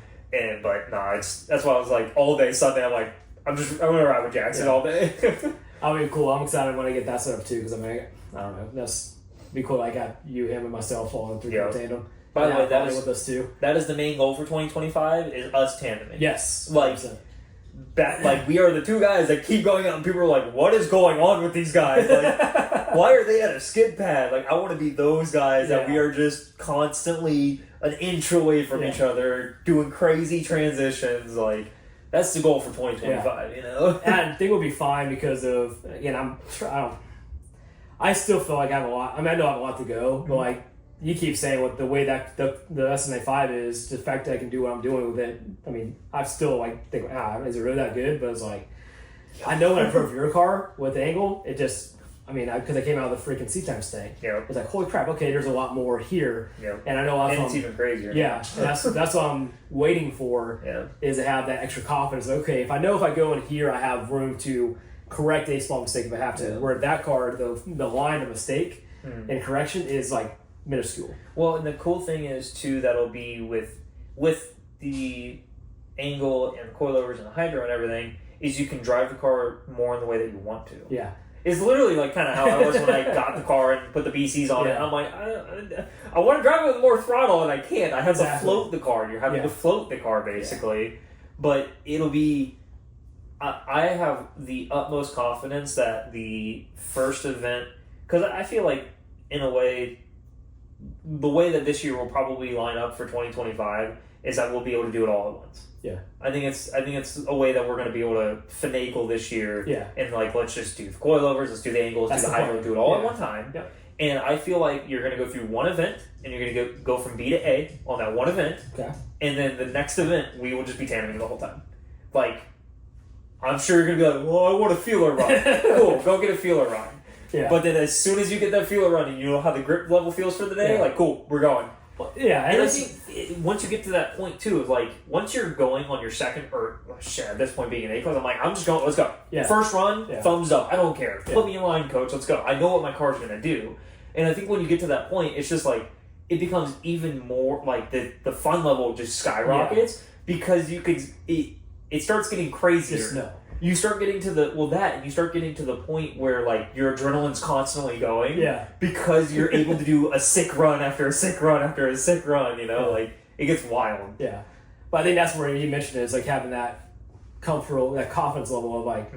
But that's why I was like all day Sunday. I'm like, I'm gonna ride with Jackson Yeah. all day. I mean, cool. I'm excited when I get that set up too, because I mean, I don't know. That's be cool. I got you, him, and myself all in 3 Yeah. tandem. By the way, that probably is- with us too. That is the main goal for 2025 is us tandeming. Yes. Like, 100%. Like we are the two guys that keep going out, and people are like, "What is going on with these guys? Like, why are they at a skid pad?" Like, I want to be those guys that Yeah. we are just constantly an inch away from each other, doing crazy transitions. Like, that's the goal for 2025. You know, And I think we'll be fine because of, again, I still feel like I have a lot. I mean, I know I have a lot to go, but like you keep saying, with the way that the SMA 5 is, the fact that I can do what I'm doing with it. I mean, I still like think, is it really that good? But it's like, I know when I drove your car with the angle, it just, I mean, because I came out of the freaking seat time stay. Yeah. It's like, holy crap! Okay, there's a lot more here. Yeah. And I know and it's even crazier. Yeah, and that's what I'm waiting for. Yeah. Is to have that extra confidence. Okay, if I know if I go in here, I have room to correct a small mistake if I have to. Yeah. Where that car, the line of mistake and correction is like minuscule. Well, and the cool thing is too, that'll be with the angle and the coilovers and the hydro and everything, is you can drive the car more in the way that you want to. Yeah. It's literally like kind of how I was when I got the car and put the BCs on it. Yeah. I'm like, I want to drive it with more throttle, and I can't. I have to Exactly. float the car. You're having to float the car, basically. But it'll be... I have the utmost confidence that the first event... Because I feel like, in a way, the way that this year will probably line up for 2025 is that we'll be able to do it all at once. Yeah. I think it's a way that we're going to be able to finagle this year. Yeah. And like, let's just do the coilovers, let's do the angles, That's do the the hydro, point. do it all at Yeah. one time. Yeah. And I feel like you're going to go through one event, and you're going to go from B to A on that one event, Okay. and then the next event we will just be tandeming the whole time. Like, I'm sure you're going to be like, well, I want a feeler run. Cool, go get a feeler run. Yeah. But then as soon as you get that feeler run and you know how the grip level feels for the day, Yeah. like, cool, we're going. Well, yeah. And I it's- think once you get to that point too, of like once you're going on your second or at this point being an A class, I'm like, I'm just going. Let's go. Yeah. First run, Yeah. thumbs up. I don't care. Yeah. Put me in line, coach. Let's go. I know what my car's gonna do. And I think when you get to that point, it's just like it becomes even more like the fun level just skyrockets because you could it starts getting crazier. Just no. You start getting to you start getting to the point where like your adrenaline's constantly going. Yeah. Because you're able to do a sick run after a sick run after a sick run, you know, like it gets wild. Yeah. But I think that's where you mentioned it, is like having that comfortable, that confidence level of like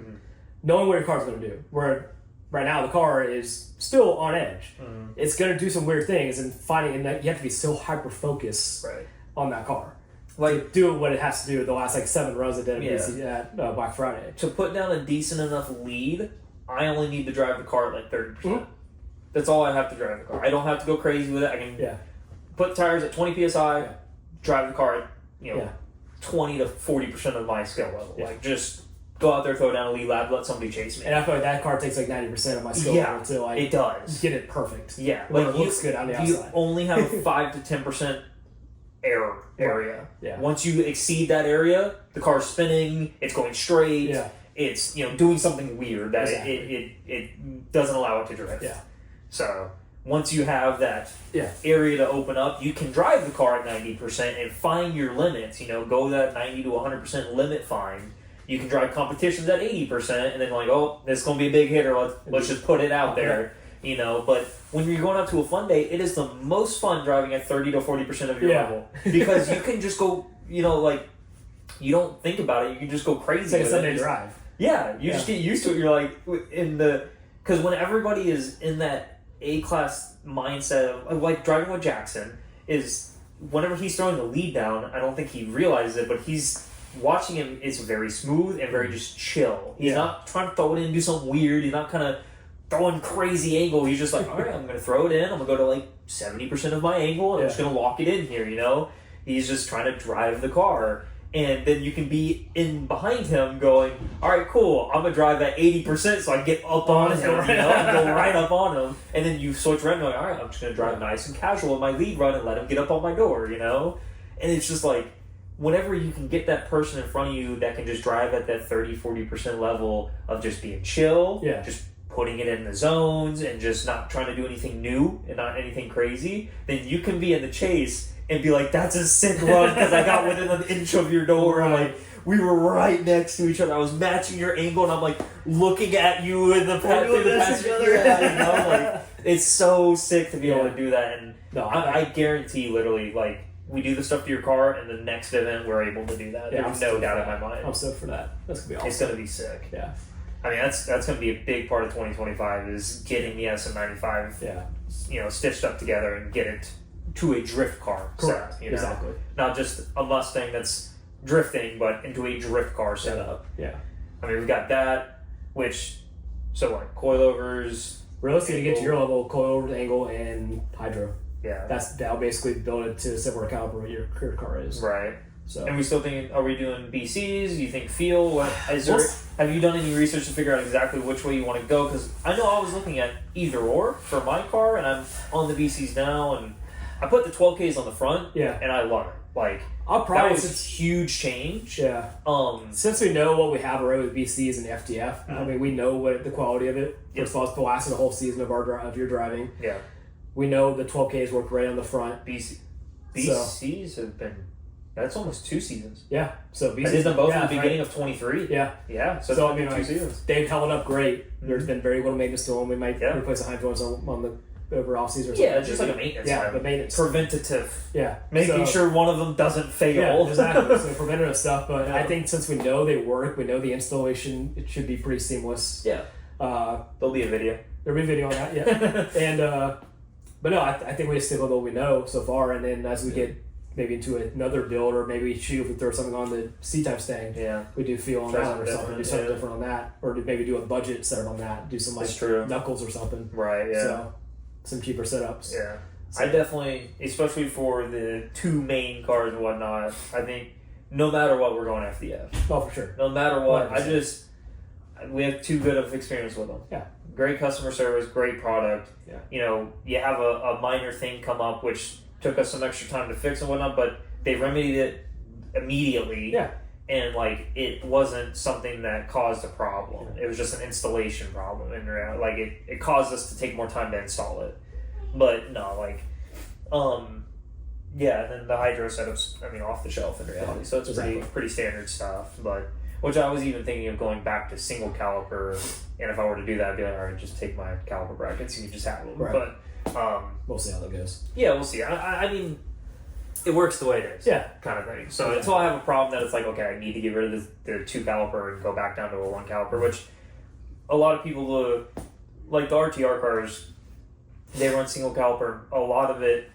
knowing what your car's going to do. Where right now the car is still on edge. It's going to do some weird things, and finding, and that you have to be so hyper focused Right. on that car. like do what it has to do the last like 7 runs it did at Black Friday. To put down a decent enough lead, I only need to drive the car at like 30%. That's all I have to drive the car. I don't have to go crazy with it. I can put tires at 20 psi, drive the car at 20 to 40% of my skill level. Like just go out there, throw down a lead lap, let somebody chase me. And I feel like that car takes like 90% of my skill level to like it does get it perfect. Yeah, like it looks good on the outside. You only have a 5 to 10% error area. Yeah. Once you exceed that area, the car's spinning. It's going straight. Yeah. It's doing something weird that it doesn't allow it to drift. Yeah. So once you have that area to open up, you can drive the car at 90% and find your limits. Go that 90 to 100% limit find. You can drive competitions at 80%, and then like, oh, this is gonna be a big hitter. Let's just put it out there. But when you're going out to a fun day, it is the most fun driving at 30 to 40% of your level because you can just go. Like you don't think about it. You can just go crazy. It's like a Sunday drive. Yeah, you just get used to it. You're like because when everybody is in that A-class mindset of like driving with Jackson is whenever he's throwing the lead down, I don't think he realizes it, but he's watching him is very smooth and very just chill. He's not trying to throw it in and do something weird. He's not kind of throwing crazy angle. He's just like, all right, I'm going to throw it in. I'm going to go to like 70% of my angle and I'm just going to lock it in here, He's just trying to drive the car. And then you can be in behind him going, all right, cool, I'm going to drive at 80% so I can get up on him, and go right up on him. And then you switch around and go, all right, I'm just going to drive nice and casual with my lead run and let him get up on my door, And it's just like, whenever you can get that person in front of you that can just drive at that 30-40% level of just being chill, just putting it in the zones and just not trying to do anything new and not anything crazy, then you can be in the chase and be like, that's a sick run because I got within an inch of your door. Like we were right next to each other. I was matching your angle and I'm like looking at you in the passenger. It's so sick to be able to do that. And I guarantee literally like we do the stuff to your car, and the next event we're able to do that. There's no doubt in my mind. I'm stoked for that. That's gonna be awesome. It's gonna be sick. Yeah. I mean, that's gonna be a big part of 2025 is getting the SM95, stitched up together and get it to a drift car Correct. setup. Exactly. Not just a Mustang that's drifting, but into a drift car setup. Yeah. I mean, we've got that, coilovers. Realistically, to get to your level, coilover, angle, and hydro. Yeah. That'll basically build it to a similar caliber what your career car is. Right. So. And we still think, are we doing BCs? You think feel? Have you done any research to figure out exactly which way you want to go? Because I know I was looking at either or for my car, and I'm on the BCs now, and I put the 12Ks on the front, and I love it. Like, that was a huge change. Yeah. Since we know what we have already with BCs and FDF, I mean, we know what the quality of it. First of all, it's the last of the whole season of your driving. Yeah. We know the 12Ks work right on the front. BCs have been. That's almost 2 seasons. Yeah. So BCs. I did them both at the beginning of 23. Yeah. Yeah. So I mean, 2 seasons. They've held up great. There's been very little maintenance to them. We might replace the hydrants on the over off season or something. Yeah, it's just like a maintenance. The maintenance. Preventative. Yeah. Making sure one of them doesn't fail. Yeah, exactly. So preventative stuff. But I think since we know they work, we know the installation, it should be pretty seamless. Yeah. There'll be a video. There'll be a video on that, yeah. And but no, I think we just stick with what we know so far, and then as we get maybe into another build, or maybe if we throw something on the C-type Stang, we do feel on that or something, do something different on that, or maybe do a budget setup on that, do some like knuckles or something. Right, yeah. So, some cheaper setups. Yeah. So, I definitely, especially for the 2 main cars and whatnot, I think no matter what, we're going FDF. Oh, for sure. No matter what, 100%. We have too good of experience with them. Yeah. Great customer service, great product. Yeah. You have a minor thing come up, which took us some extra time to fix and whatnot, but they remedied it immediately. Yeah. And it wasn't something that caused a problem. It was just an installation problem. And it caused us to take more time to install it. But no, and then the hydro setup's, off the shelf in reality. So it's pretty standard stuff. But which I was even thinking of going back to single caliper, and if I were to do that, I'd be like, all right, just take my caliper brackets and you just have them. Right. But we'll see how that goes. Yeah, we'll see. I mean, it works the way it is. Yeah. Kind of thing. So until I have a problem that it's like, okay, I need to get rid of the 2 caliper and go back down to a 1 caliper, which a lot of people, like the RTR cars, they run single caliper. A lot of it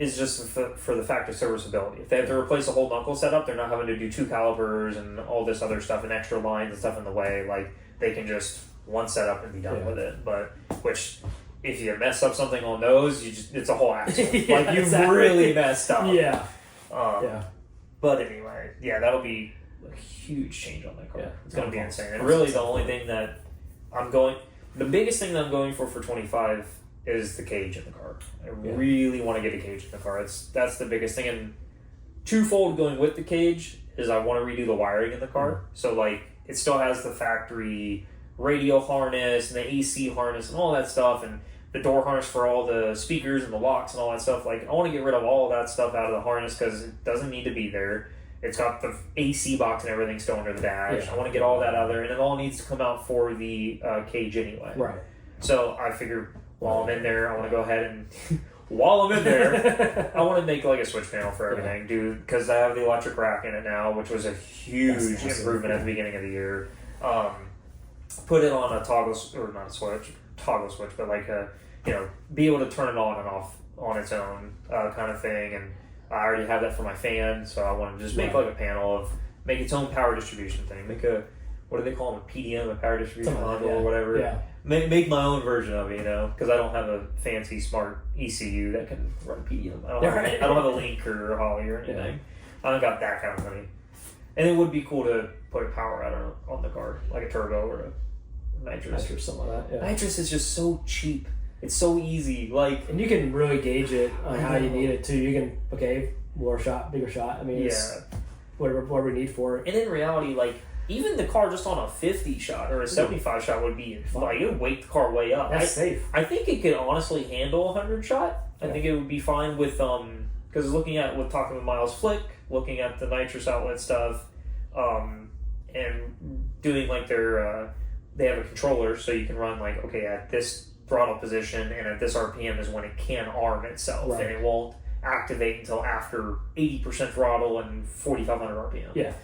is just for the fact of serviceability. If they have to replace a whole knuckle setup, they're not having to do 2 calipers and all this other stuff and extra lines and stuff in the way. Like, they can just one setup and be done with it. But which, if you mess up something on those, it's a whole axle. Like, you've really messed up. Yeah. But anyway, yeah, that'll be a huge change on that car. Yeah. It's going to be insane. And really, the only thing that the biggest thing that I'm going for 25 is the cage in the car. I really want to get a cage in the car. That's the biggest thing. And twofold going with the cage is I want to redo the wiring in the car. So, like, it still has the factory radio harness and the AC harness and all that stuff, and the door harness for all the speakers and the locks and all that stuff. Like, I want to get rid of all of that stuff out of the harness because it doesn't need to be there. It's got the AC box and everything still under the dash. I want to get all that out of there, and it all needs to come out for the cage anyway. Right. So I figured while I'm in there, I want to go ahead and while I'm in there, I want to make like a switch panel for everything, dude, because I have the electric rack in it now, which was a huge improvement at the beginning of the year. Put it on a toggle, or not a toggle switch, but like be able to turn it on and off on its own kind of thing. And I already have that for my fan, so I want to just make like a panel make its own power distribution thing. Make what do they call them? A PDM, a power distribution module or whatever. Yeah. Make my own version of it, because I don't have a fancy smart ECU that can run PDM. I don't have a Link or a Holly or anything. Yeah. I don't got that kind of money. And it would be cool to put a power out on the car, like a turbo or a nitrous. Something like that. Yeah. Nitrous is just so cheap. It's so easy. Like, and you can really gauge it on how you need it too. You can more shot, bigger shot. I mean, it's whatever we need for it. And in reality, like, even the car just on a 50 shot or a 75 shot would be like, it would wake the car way up. That's safe. I think it could honestly handle a 100 shot. I think it would be fine with because talking with Miles Flick, looking at the nitrous outlet stuff, and doing like their they have a controller, so you can run like, okay, at this throttle position and at this RPM is when it can arm itself, and it won't activate until after 80% throttle and 4,500 RPM. Yeah.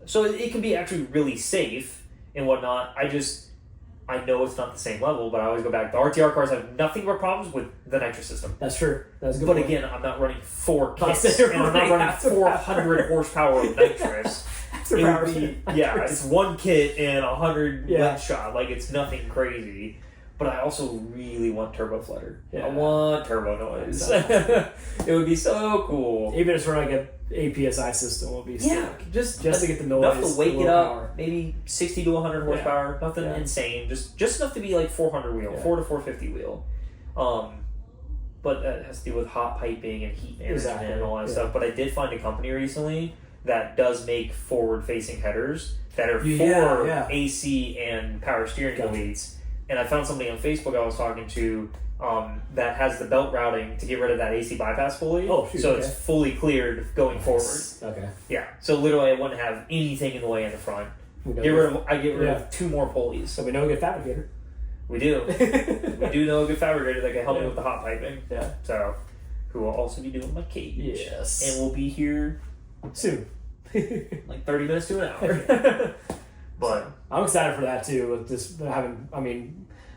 So it can be actually really safe and whatnot. I know it's not the same level, but I always go back. The RTR cars have nothing but problems with the nitrous system. That's true. That's a good. But point. Again, I'm not running 4 kits, and I'm not running 400 horsepower of nitrous. It's 1 kit and 100 wet shot. Like, it's nothing crazy. But I also really want turbo flutter. I want turbo noise. It would be so cool. Even if it's running like an APSI system, would be sick. Just to get the noise. Enough to wake it up. Power. Maybe 60 to 100 horsepower. Nothing insane. Just enough to be like 400 wheel, 4 to 450 wheel. But that has to do with hot piping and heat management and all that stuff. But I did find a company recently that does make forward-facing headers that are for AC and power steering elites. And I found somebody on Facebook I was talking to that has the belt routing to get rid of that AC bypass fully. Oh, shoot, so it's fully cleared going forward. Okay. Yeah. So literally I wouldn't have anything in the way in the front. I get rid of 2 more pulleys. So we know a good fabricator. We do. We do know a good fabricator that can help me with the hot piping. Yeah. So, who will also be doing my cage. Yes. And we'll be here soon. like 30 minutes to an hour. But I'm excited for that too. With this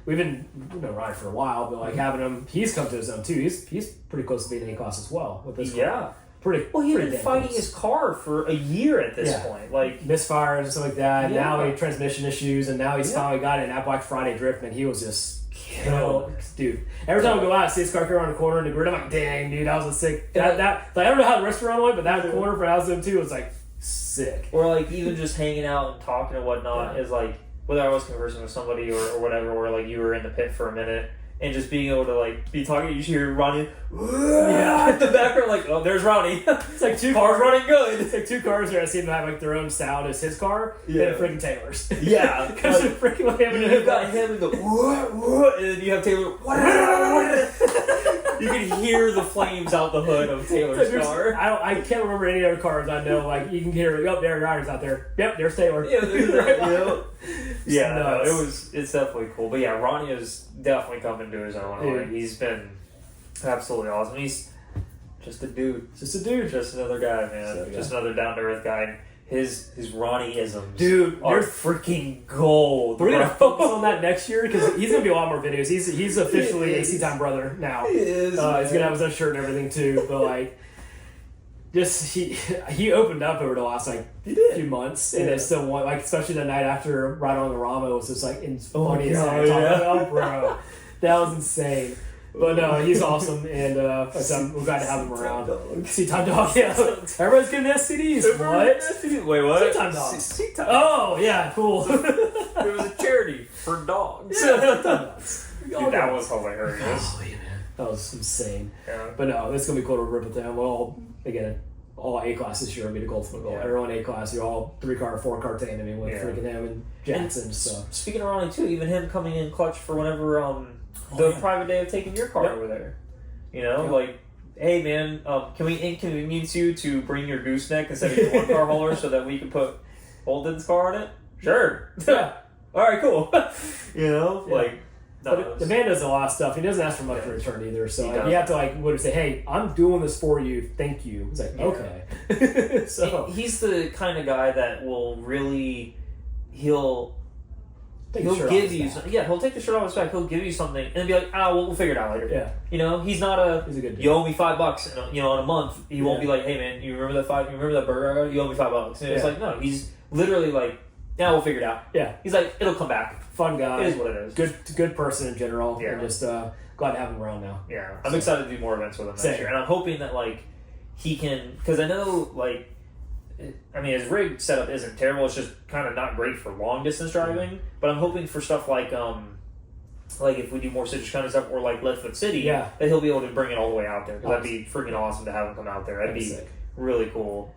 we've been riding for a while, but like having him, he's come to his own too. He's pretty close to being A-class as well with this. Yeah. Pretty. Well, he's been fighting his car for a year at this point. Like misfires and stuff like that. Yeah. Now he had transmission issues, and now he's finally got it. And that Black Friday drift, man, he was just killed, dude. Every time I go out, I see his car go around the corner in the grid. I'm like, dang, dude, that was a sick. That like, I don't know how the restaurant went, but that corner for House of too was like sick. Or like even just hanging out and talking and whatnot is like, whether I was conversing with somebody or whatever, or like you were in the pit for a minute and just being able to like be talking, you hear Ronnie at the background, like, oh, there's Ronnie. It's like 2 cars running good. It's like 2 cars there. I see them have like their own sound as his car and freaking Taylor's. Yeah, because like, freaking you got him and go and then you have Taylor. You can hear the flames out the hood of Taylor's car. I can't remember any other cars I know. Like you can hear, there Ryder's out there. Yep, there's Taylor. Yeah, there's that. Yeah, no, it's definitely cool. But yeah, Ronnie has definitely come into his own. Like, he's been absolutely awesome. He's just a dude. Just a dude. Just another guy, man. Just another down to earth guy. his Ronnie-isms, Dude, are there's- freaking gold. We're gonna bro. focus on that next year because he's gonna be a lot more videos. He's officially a C-Time brother now. He is. He's gonna have his own shirt and everything too. But like, just he opened up over the last like few months, and it's still one like especially the night after Right on the Rama was just like funny as heck. Oh, bro, that was insane. But no, he's awesome, and we're glad to have him around. C-Time Dog, yeah. Everybody's getting STDs. What? Wait, what? C-Time Dog. C-Time. Oh, yeah, cool. It was a charity for dogs. Yeah. Dude, that was hilarious. Oh, yeah, man. That was insane. Yeah. But no, it's going to be cool to rip with them. We'll all A class this year will be the gold football. Yeah. Everyone A class, you're all 3-car, 4-car tandeming with freaking him and Jackson. So Speaking of Ronnie, too, even him coming in clutch for whenever the private day of taking your car over there. You know, like, hey man, can we inconvenience you to bring your gooseneck instead of your one car hauler so that we can put Holden's car in it? Sure. yeah. All right, cool. You know, like. But the man does a lot of stuff. He doesn't ask for much in return either. So He you have to like say, "Hey, I'm doing this for you. Thank you." It's like okay. So He's the kind of guy that will really he'll take the shirt give off you his back. he'll take the shirt off his back. He'll give you something and then be like, we'll figure it out later. Yeah. You know, he's not He's a good dude. you owe me $5 in a month. He won't be like, hey man, you remember that burger? You owe me $5. And it's like, no, he's literally like, we'll figure it out. Yeah. He's like, it'll come back. Fun guy. It is what it is. Good person in general. Yeah. And just glad to have him around now. Yeah. I'm excited to do more events with him Same. next year. And I'm hoping that like he can, because I know like, I mean, his rig setup isn't terrible. It's just kind of not great for long distance driving. But I'm hoping for stuff like if we do more Citrus County stuff or like Leadfoot City, that he'll be able to bring it all the way out there. Because that'd be freaking awesome to have him come out there. That'd be sick. Really cool.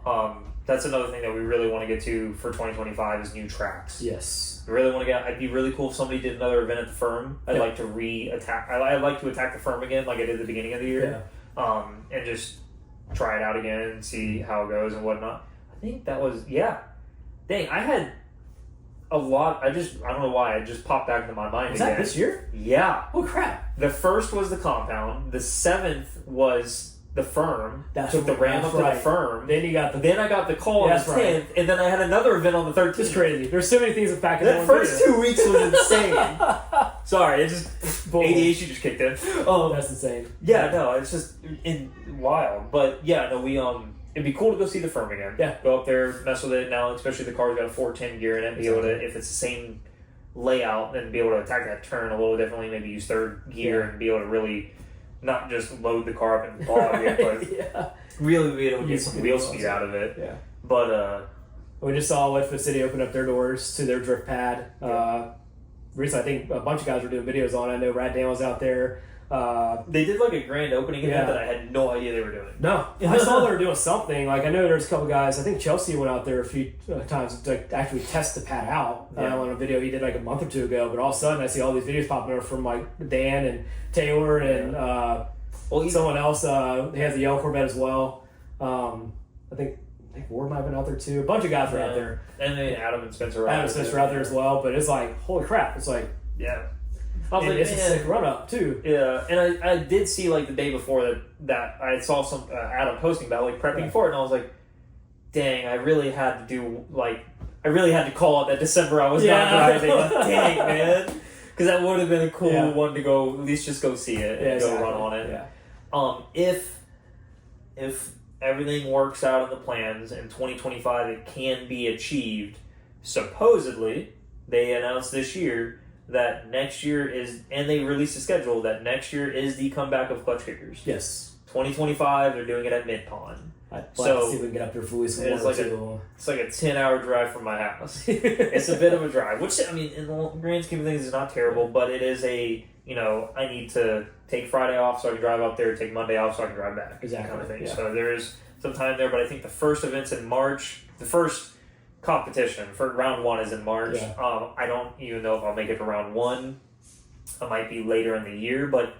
That's another thing that we really want to get to for 2025 is new tracks. Yes. I really want to get. It'd be really cool if somebody did another event at the firm. I'd like to attack the firm again, like I did at the beginning of the year, and just try it out again and see how it goes and whatnot. I think that was Dang, I had a lot. I don't know why. It just popped back into my mind. Was again. that this year? Yeah. Oh crap! The first was the compound. The 7th was the firm. That's took the Ram up to the firm. Then you got Then I got the call on the 10th, and then I had another event on the 13th. It's crazy. There's so many things that back in That first 2 weeks was insane. Sorry, it just ADHD just kicked in. That's insane. Yeah, no, it's just wild. But yeah, no, we it'd be cool to go see the firm again. Yeah, go up there, mess with it. Now, especially the car's got a 410 gear in it. Be able to, if it's the same layout, then be able to attack that turn a little differently. Maybe use third gear and be able to really. Not just load the car up and bog it, but really be able to get some wheel speed out of it. Yeah. But we just saw Leadfoot City open up their doors to their drift pad. Recently, I think a bunch of guys were doing videos on it. I know Rad Dan was out there. They did like a grand opening event that I had no idea they were doing. No, I saw they were doing something. Like I know there's a couple guys. I think Chelsea went out there a few times to actually test the pad out on a video he did like a month or two ago. But all of a sudden, I see all these videos popping up from like Dan and Taylor and someone else. He has a yellow Corvette as well. I think Ward might have been out there too. A bunch of guys were out there, and then Adam and Spencer. Adam and Spencer out there as well. But it's like holy crap! It's like it's a sick run up too. Yeah, and I did see like the day before that I saw some Adam posting about like prepping for it, and I was like, dang, I really had to call it that December I was not driving. Dang, man, because that would have been a cool one to go at least just go see it and go run on it. Yeah. If everything works out in the plans in 2025, it can be achieved. Supposedly, they announced this year that next year is, and they released a schedule that next year is the comeback of clutch kickers. Yes. 2025, they're doing it at Mid-Pond. I'd like to see if we can get up there for some it's like a 10-hour drive from my house. It's a bit of a drive, which, I mean, in the grand scheme of things is not terrible, but it is I need to take Friday off so I can drive up there, take Monday off so I can drive back. Exactly. Kind of thing. Yeah. So there is some time there, but I think the first event's in March. The first competition for round 1 is in March. Yeah. I don't even know if I'll make it to round 1. I might be later in the year, but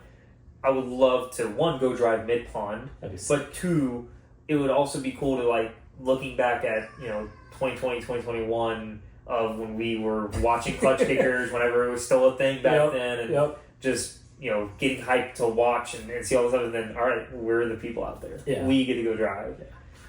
I would love to, 1, go drive Mid-Pond, but 2, it would also be cool to, like, looking back at, 2020, 2021 of when we were watching clutch kickers, whenever it was still a thing back then, and just, getting hyped to watch and see all this stuff, and then, all right, we're the people out there. Yeah. We get to go drive.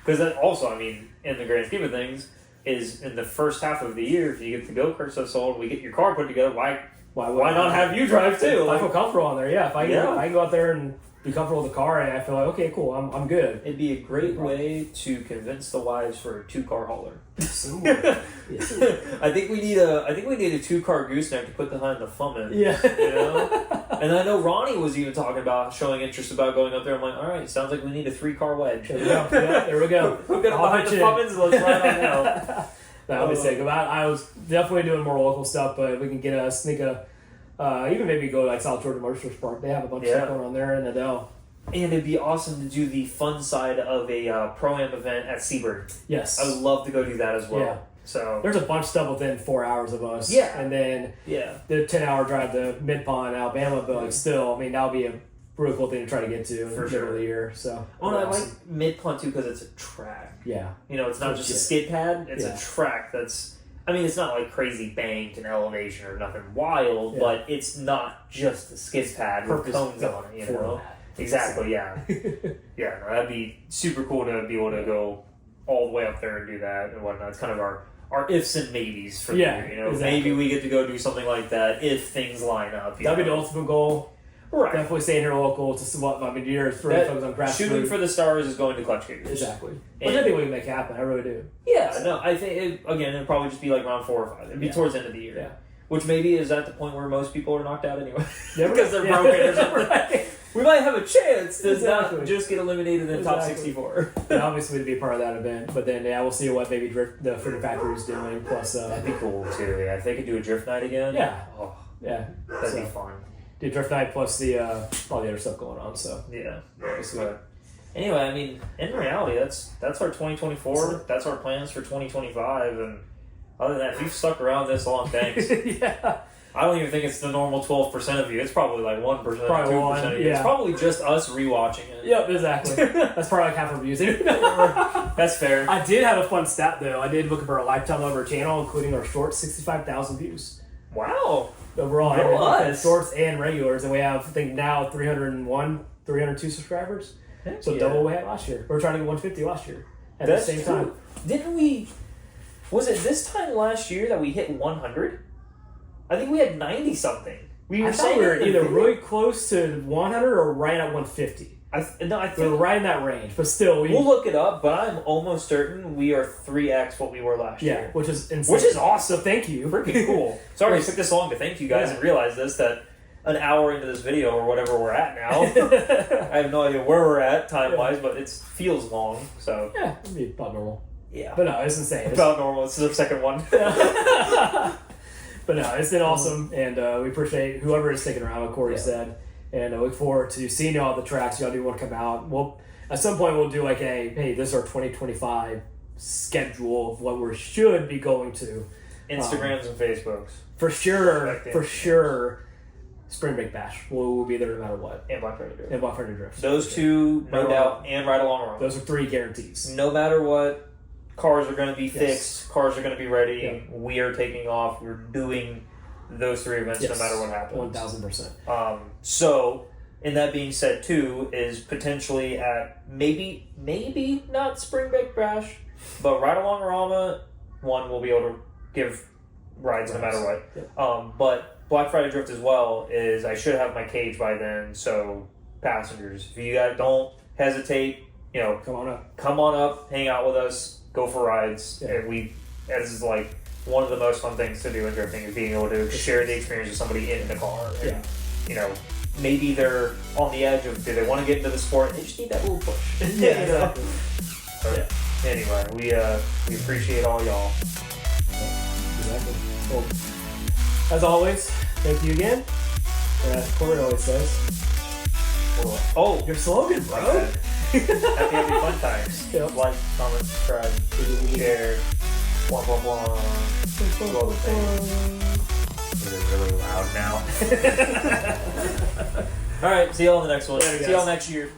Because that also, I mean, in the grand scheme of things, is in the first half of the year, if you get the go-kart stuff sold, we get your car put together, why Why not have you drive too? If I feel comfortable on there, yeah. If I can go out there and be comfortable with the car, and I feel like, okay, cool, I'm good. It'd be a great way to convince the wives for a 2-car hauler. Yes. I think we need a 2-car gooseneck to put behind the FUMMIN. Yeah. You know? And I know Ronnie was even talking about showing interest about going up there. I'm like, all right, sounds like we need a 3-car wedge. There we go. Yeah, there we go. We'll get behind the FUMMINs and let's ride on out. I'll be sick. I was definitely doing more local stuff, but we can sneak a even maybe go to like South Georgia Motorsports Park. They have a bunch of stuff going on there in Adele. And it'd be awesome to do the fun side of a Pro-Am event at Seabird. Yes. I would love to go do that as well. Yeah. So there's a bunch of stuff within 4 hours of us. Yeah. And then the 10-hour drive to Mid-Pond, Alabama, but like still, I mean, that'll be a really cool thing to try to get to in the middle of the year. So I like Mid-Pond too because it's a track. Yeah. You know, it's not just a skid pad. It's a track that's, I mean, it's not like crazy banked and elevation or nothing wild, but it's not just a skid pad with cones on it, you know? Exactly, yeah. Yeah, no, that'd be super cool to be able to go all the way up there and do that and whatnot. It's kind of our ifs and maybes for the year, you know? Exactly. Maybe we get to go do something like that if things line up. That'd be the ultimate goal. Right. Definitely staying here local to what I mean, you're really focused on craft shooting food. for the stars is going to Clutch Kickers. Exactly. Which I think we can make happen. I really do. Yeah, no, I think, it'd probably just be like round 4 or 5. It'd be towards the end of the year. Yeah. Which maybe is at the point where most people are knocked out anyway. Because they're broken or something. Right. We might have a chance to not just get eliminated in the top 64. And obviously to be a part of that event. But then, we'll see what maybe the Freedom Factory is doing. Plus, that'd be cool too. Yeah, if they could do a drift night again. Yeah. Oh, yeah. That'd be fun. Do drift night plus the all the other stuff going on. So yeah. But anyway, I mean, in reality, that's our 2024. That's our plans for 2025. And other than that, if you've stuck around this long, thanks. Yeah. I don't even think it's the normal 12% of you. It's probably like 1%, probably 2% of you. Yeah. It's probably just us rewatching it. Yep, exactly. That's probably like half our views. That's fair. I did have a fun stat though. I did look up our lifetime of our channel, including our shorts, 65,000 views. Wow. Overall, shorts and regulars, and we have I think now 302 subscribers. So double what we had last year. We were trying to get 150 last year at the same time. Didn't we? Was it this time last year that we hit 100? I think we had 90 something. We were saying we were either really close to 100 or right at 150. I think we were right in that range, but still, we'll look it up. But I'm almost certain we are 3x what we were last year. Yeah, which is insane. Which is awesome. So thank you. Freaking cool. Sorry it took this long to thank you guys and realize this, that an hour into this video or whatever we're at now, I have no idea where we're at time-wise, but it feels long. So yeah, it'd be about normal. Yeah. But no, it's insane. It's about normal. It's the second one. But no, it's been awesome, and we appreciate whoever is sticking around, like Corey said, and I look forward to seeing y'all at the tracks. Y'all do want to come out. We'll at some point we'll do like hey, this is our 2025 schedule of what we should be going to. Instagrams and Facebooks. For sure. Spring Break Bash. We'll be there no matter what. And Black Friday Drift. And Black Friday Drift. Those two, no doubt, and Ride Along Rome. Those are 3 guarantees. No matter what, cars are going to be fixed. Cars are going to be ready. Yeah. We are taking off. We're doing those 3 events no matter what happens. 1,000%. So, and that being said, too, is potentially at maybe not Spring Break Bash, but Ride Along Rama, we'll be able to give rides no matter what. Yep. But Black Friday Drift as well is I should have my cage by then, so passengers, if you guys don't hesitate, come on up, hang out with us, go for rides. Yeah. This is like one of the most fun things to do in drifting is being able to share the experience with somebody in the car. And, maybe they're on the edge of do they want to get into the sport? They just need that little push. Exactly. Anyway, we appreciate all y'all. Exactly. Well, as always, thank you again. As Corey always says. Oh, your slogan, bro. Happy fun times. Yep. Like, comment, subscribe, share. Blah, blah, blah. Do all the things. They're really loud now. All right, see y'all in the next one. See y'all next year.